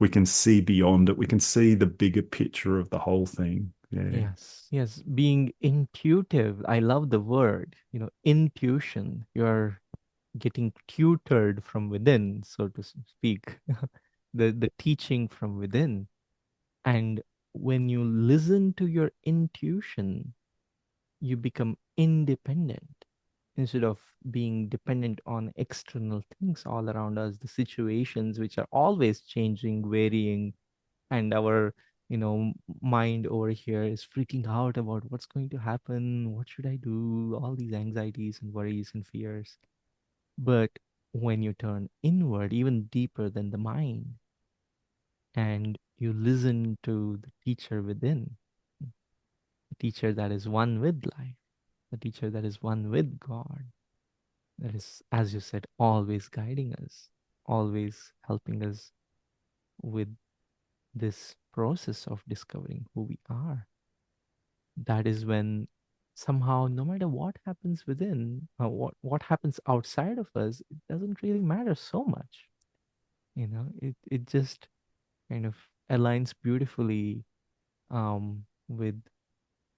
we can see beyond it. We can see the bigger picture of the whole thing. Yeah, Yes, yes, being intuitive. I love the word, intuition. You're getting tutored from within, so to speak, the teaching from within. And when you listen to your intuition, you become independent instead of being dependent on external things all around us, the situations which are always changing, varying, and our mind over here is freaking out about what's going to happen, what should I do, all these anxieties and worries and fears. But when you turn inward, even deeper than the mind, and you listen to the teacher within, the teacher that is one with life, the teacher that is one with God, that is, as you said, always guiding us, always helping us with this process of discovering who we are. That is when somehow, no matter what happens within, what happens outside of us, it doesn't really matter so much. It just kind of aligns beautifully with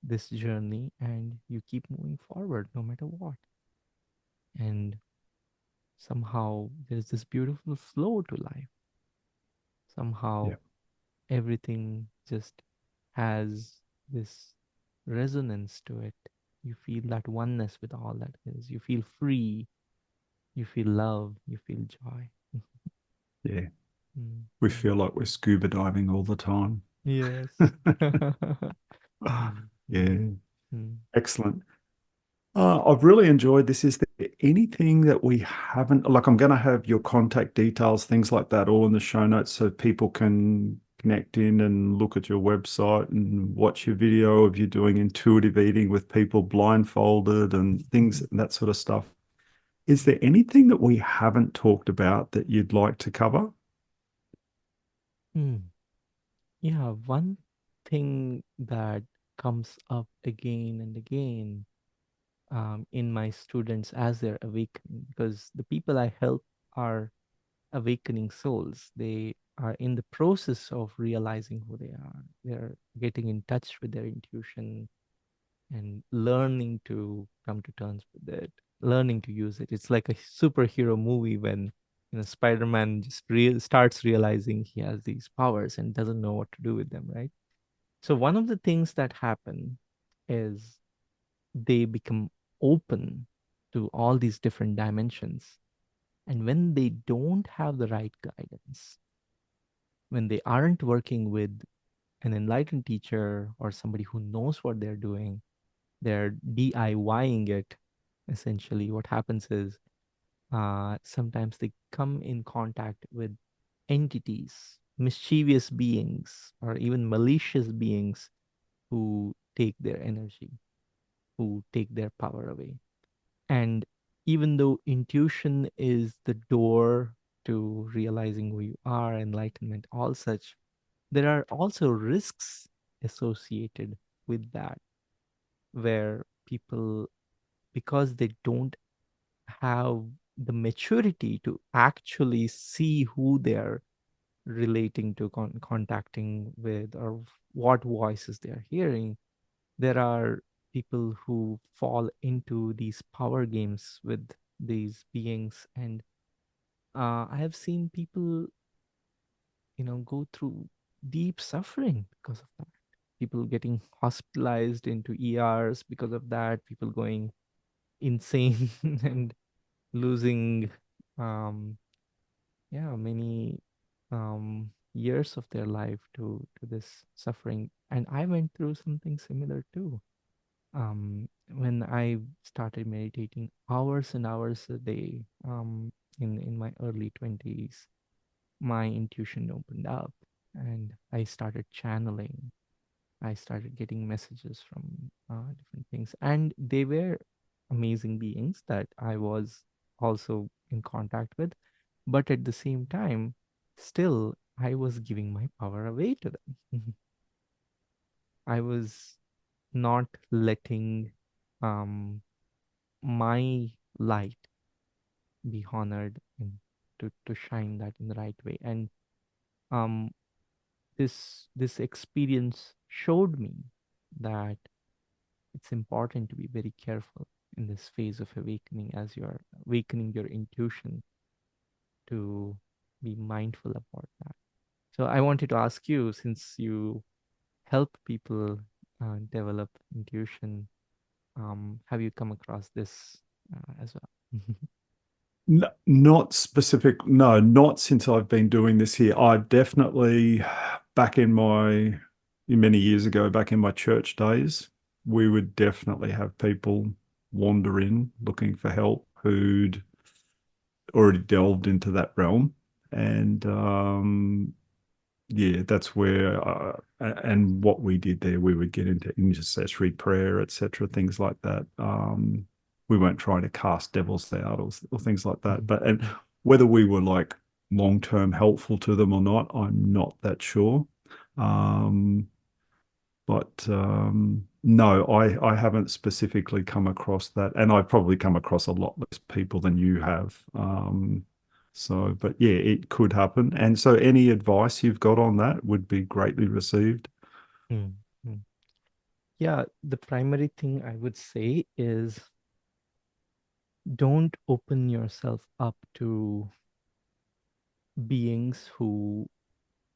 this journey, and you keep moving forward no matter what. And somehow there's this beautiful flow to life. yeah, Somehow everything just has this resonance to it. You feel that oneness with all that is. You feel free. You feel love. You feel joy. yeah. Mm, We mm. feel like we're scuba diving all the time. Yes. Mm, mm, Yeah, mm. excellent. I've really enjoyed this. Is there anything that we haven't, like, I'm going to have your contact details, things like that, all in the show notes so people can connect in and look at your website and watch your video of you doing intuitive eating with people blindfolded and things, that sort of stuff. Is there anything that we haven't talked about that you'd like to cover? Hmm. Yeah, one thing that comes up again and again in my students as they're awakening, because the people I help are awakening souls. They are in the process of realizing who they are. They're getting in touch with their intuition and learning to come to terms with it, learning to use it. It's like a superhero movie when Spider-Man just starts realizing he has these powers and doesn't know what to do with them, right? So one of the things that happen is they become open to all these different dimensions. And when they don't have the right guidance, when they aren't working with an enlightened teacher or somebody who knows what they're doing, they're DIYing it. Essentially, what happens is sometimes they come in contact with entities, mischievous beings, or even malicious beings who take their energy, who take their power away. And even though intuition is the door to realizing who you are, enlightenment, all such, there are also risks associated with that, where people, because they don't have the maturity to actually see who they're relating to, contacting with, or what voices they're hearing, there are people who fall into these power games with these beings. And I have seen people, go through deep suffering because of that. People getting hospitalized into ERs because of that, people going insane and losing, um, yeah, many years of their life to this suffering. And I went through something similar too. When I started meditating hours and hours a day, in my early 20s, my intuition opened up and I started channeling. I started getting messages from different things, and they were amazing beings that I was also in contact with. But at the same time, still, I was giving my power away to them. I was not letting um, my light be honored and to shine that in the right way. And um, this experience showed me that it's important to be very careful in this phase of awakening, as you're awakening your intuition, to be mindful about that. So I wanted to ask you, since you help people develop intuition, have you come across this as well? Not specific, no, not since I've been doing this here. I definitely, back in my, many years ago, back in my church days, we would definitely have people wander in looking for help who'd already delved into that realm. And yeah, that's where, and what we did there, we would get into intercessory prayer, etc., things like that. We weren't trying to cast devils out or things like that. Mhm, But and mhm, whether we were like long term helpful to them or not, I'm not that sure. Um, but no, I haven't specifically come across that, and I've probably come across a lot less people than you have. So, but yeah, it could happen. And so, any advice you've got on that would be greatly received. mm, mm. Yeah, the primary thing I would say is don't open yourself up to beings who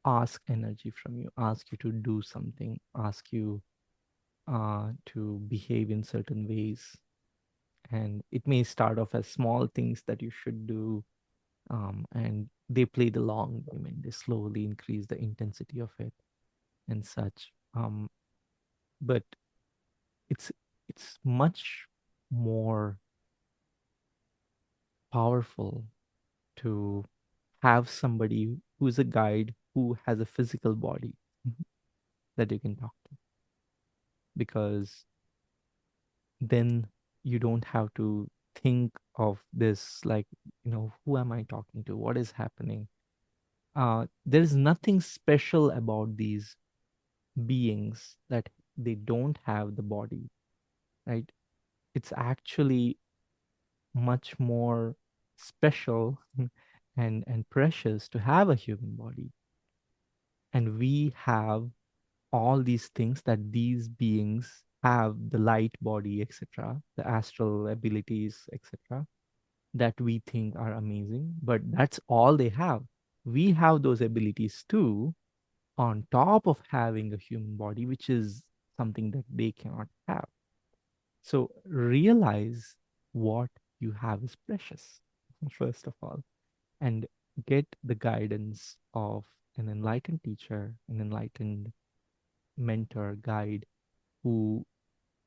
ask energy from you, ask you to do something, ask you to behave in certain ways. And it may start off as small things that you should do, and they play the long game and they slowly increase the intensity of it and such. But it's it's much more powerful to have somebody who's a guide who has a physical body that you can talk to, because then you don't have to think of this like, who am I talking to? What is happening? There is nothing special about these beings that they don't have the body, right? It's actually much more special and precious to have a human body. And we have all these things that these beings have, the light body, etc., the astral abilities, etc., that we think are amazing, but that's all they have. We have those abilities too, on top of having a human body, which is something that they cannot have. So realize what you have is precious, first of all, and get the guidance of an enlightened teacher, an enlightened mentor, guide who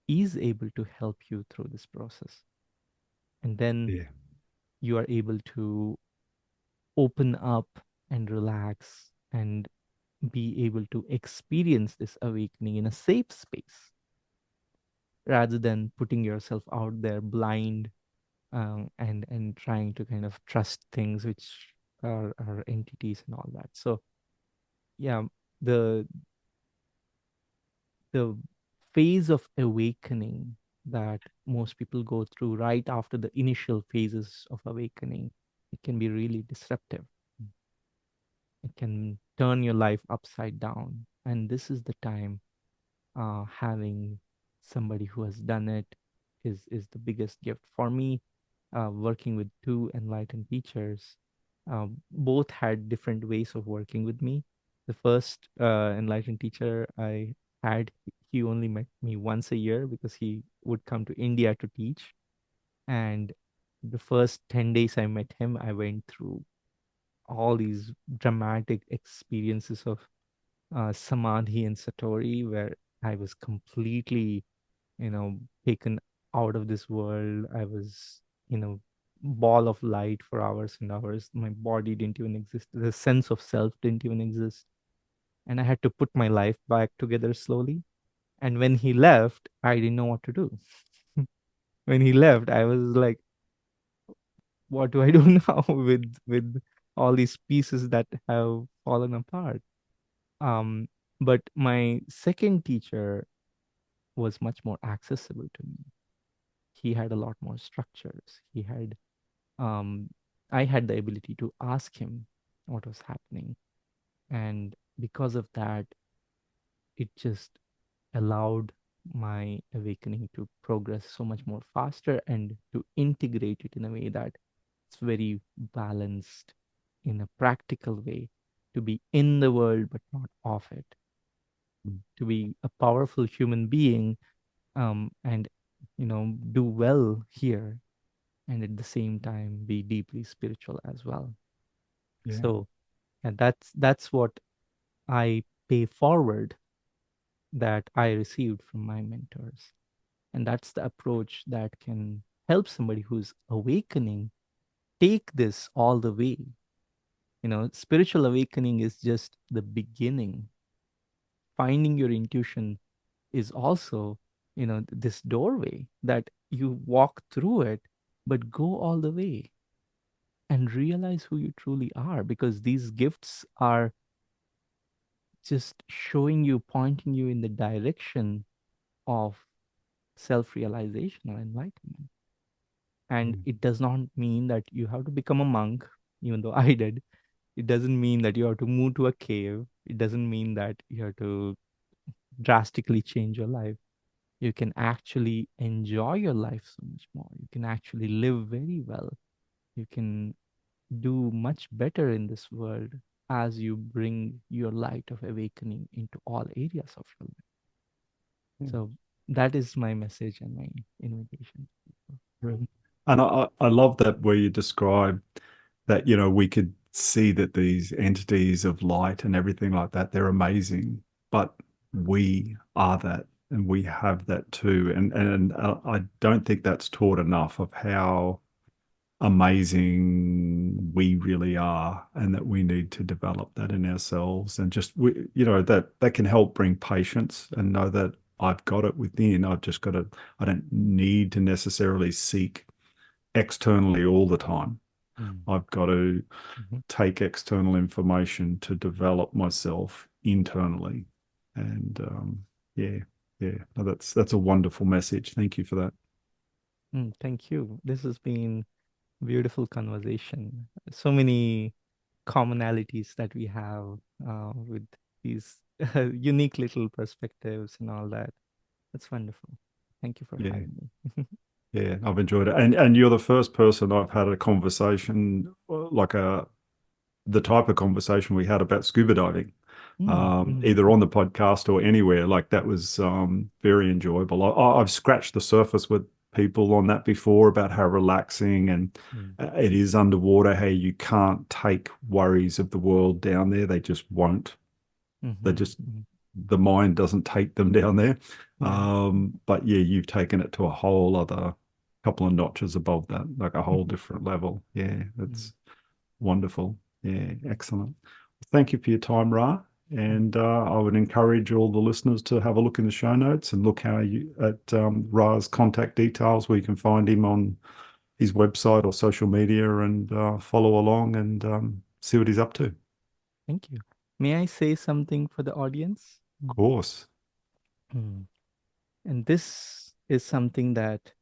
is able to help you through this process. And then Yeah. you are able to open up and relax and be able to experience this awakening in a safe space rather than putting yourself out there blind, and trying to kind of trust things which are entities and all that. So yeah, the the phase of awakening that most people go through right after the initial phases of awakening, it can be really disruptive. It can turn your life upside down. And this is the time, having somebody who has done it is the biggest gift for me. Working with two enlightened teachers, both had different ways of working with me. The first enlightened teacher I had, he only met me once a year because he would come to India to teach. And the first 10 days I met him, I went through all these dramatic experiences of samadhi and satori, where I was completely, taken out of this world. I was, ball of light for hours and hours. My body didn't even exist. The sense of self didn't even exist. And I had to put my life back together slowly. And when he left, I didn't know what to do. When he left, I was like, what do I do now with all these pieces that have fallen apart? Um, but my second teacher was much more accessible to me. He had a lot more structures. Um, I had the ability to ask him what was happening. And because of that, it just allowed my awakening to progress so much more faster and to integrate it in a way that it's very balanced, in a practical way, to be in the world but not of it, to be a powerful human being, and do well here, and at the same time be deeply spiritual as well. Yeah. So, and that's what I pay forward, that I received from my mentors. And that's the approach that can help somebody who's awakening take this all the way. Spiritual awakening is just the beginning. Finding your intuition is also, this doorway that you walk through it, but go all the way and realize who you truly are, because these gifts are just showing you, pointing you in the direction of self realization or enlightenment. And Mm. it does not mean that you have to become a monk, even though I did. It doesn't mean that you have to move to a cave. It doesn't mean that you have to drastically change your life. You can actually enjoy your life so much more. You can actually live very well. You can do much better in this world as you bring your light of awakening into all areas of your life. Yeah. So that is my message and my invitation. Really. And I love that where you describe that, we could see that these entities of light and everything like that, they're amazing, but we are that. and we have that too. And I don't think that's taught enough of how amazing we really are, and that we need to develop that in ourselves, and just that can help bring patience and know that I've got it within. I've just got to, I don't need to necessarily seek externally all the time. Mm. I've got to Mhm. take external information to develop myself internally. And yeah, no, that's a wonderful message. Thank you for that. Thank you. This has been beautiful conversation. So many commonalities that we have with these unique little perspectives and all that. That's wonderful. Thank you for Yeah, having me. yeah, I've enjoyed it. And you're the first person I've had a conversation like the type of conversation we had about scuba diving, Mm, mm, either on the podcast or anywhere. Like that was very enjoyable. I've scratched the surface with people on that before about how relaxing and mm, it is underwater, how you can't take worries of the world down there. They just won't. They mhm, just, mhm. the mind doesn't take them down there. Yeah. But yeah, you've taken it to a whole other couple of notches above that, like a whole different level. Yeah, Mm, that's wonderful. Yeah, excellent. Thank you for your time, Ra. mm. And I would encourage all the listeners to have a look in the show notes and look how you at Ra's contact details, where you can find him on his website or social media, and follow along and see what he's up to. Of Thank you. May I say something for the audience? course. Mm. And this is something that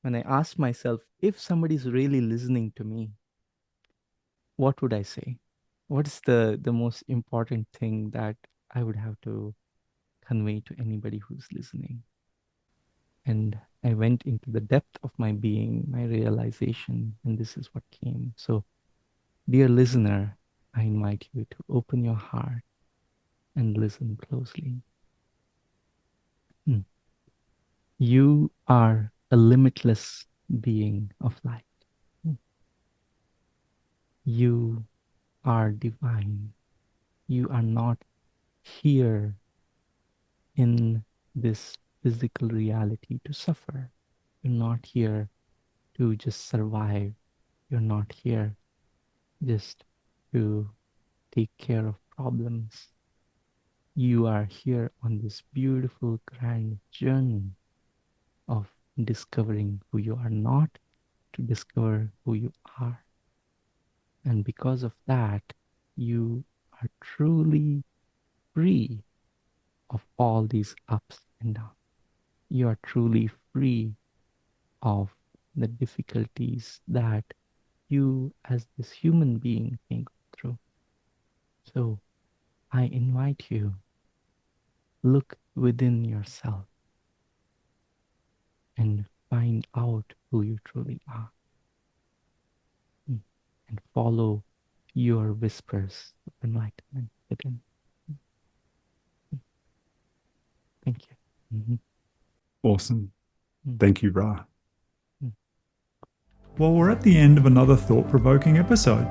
when I ask myself, if somebody's really listening to me, what would I say? What's the most important thing that I would have to convey to anybody who's listening? And I went into the depth of my being, my realization, and this is what came. So, dear listener, I invite you to open your heart and listen closely. Hmm. You are a limitless being of light. Hmm. You are divine. You are not here in this physical reality to suffer. You're not here to just survive. You're not here just to take care of problems. You are here on this beautiful, grand journey of discovering who you are not, to discover who you are. And because of that, you are truly free of all these ups and downs. You are truly free of the difficulties that you as this human being may go through. So I invite you, look within yourself and find out who you truly are. Mm. And follow your whispers of enlightenment within. Mm. Thank you. Mhm. Awesome. Mm. Thank you, Ra. Mm. Well, we're at the end of another thought provoking episode.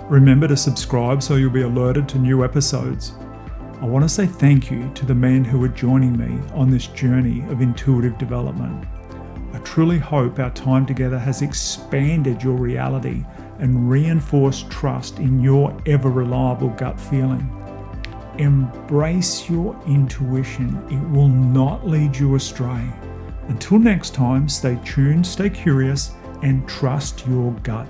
Remember to subscribe so you'll be alerted to new episodes. I want to say thank you to the men who are joining me on this journey of intuitive development. I truly hope our time together has expanded your reality and reinforced trust in your ever reliable gut feeling. Embrace your intuition, it will not lead you astray. Until next time, stay tuned, stay curious, and trust your gut.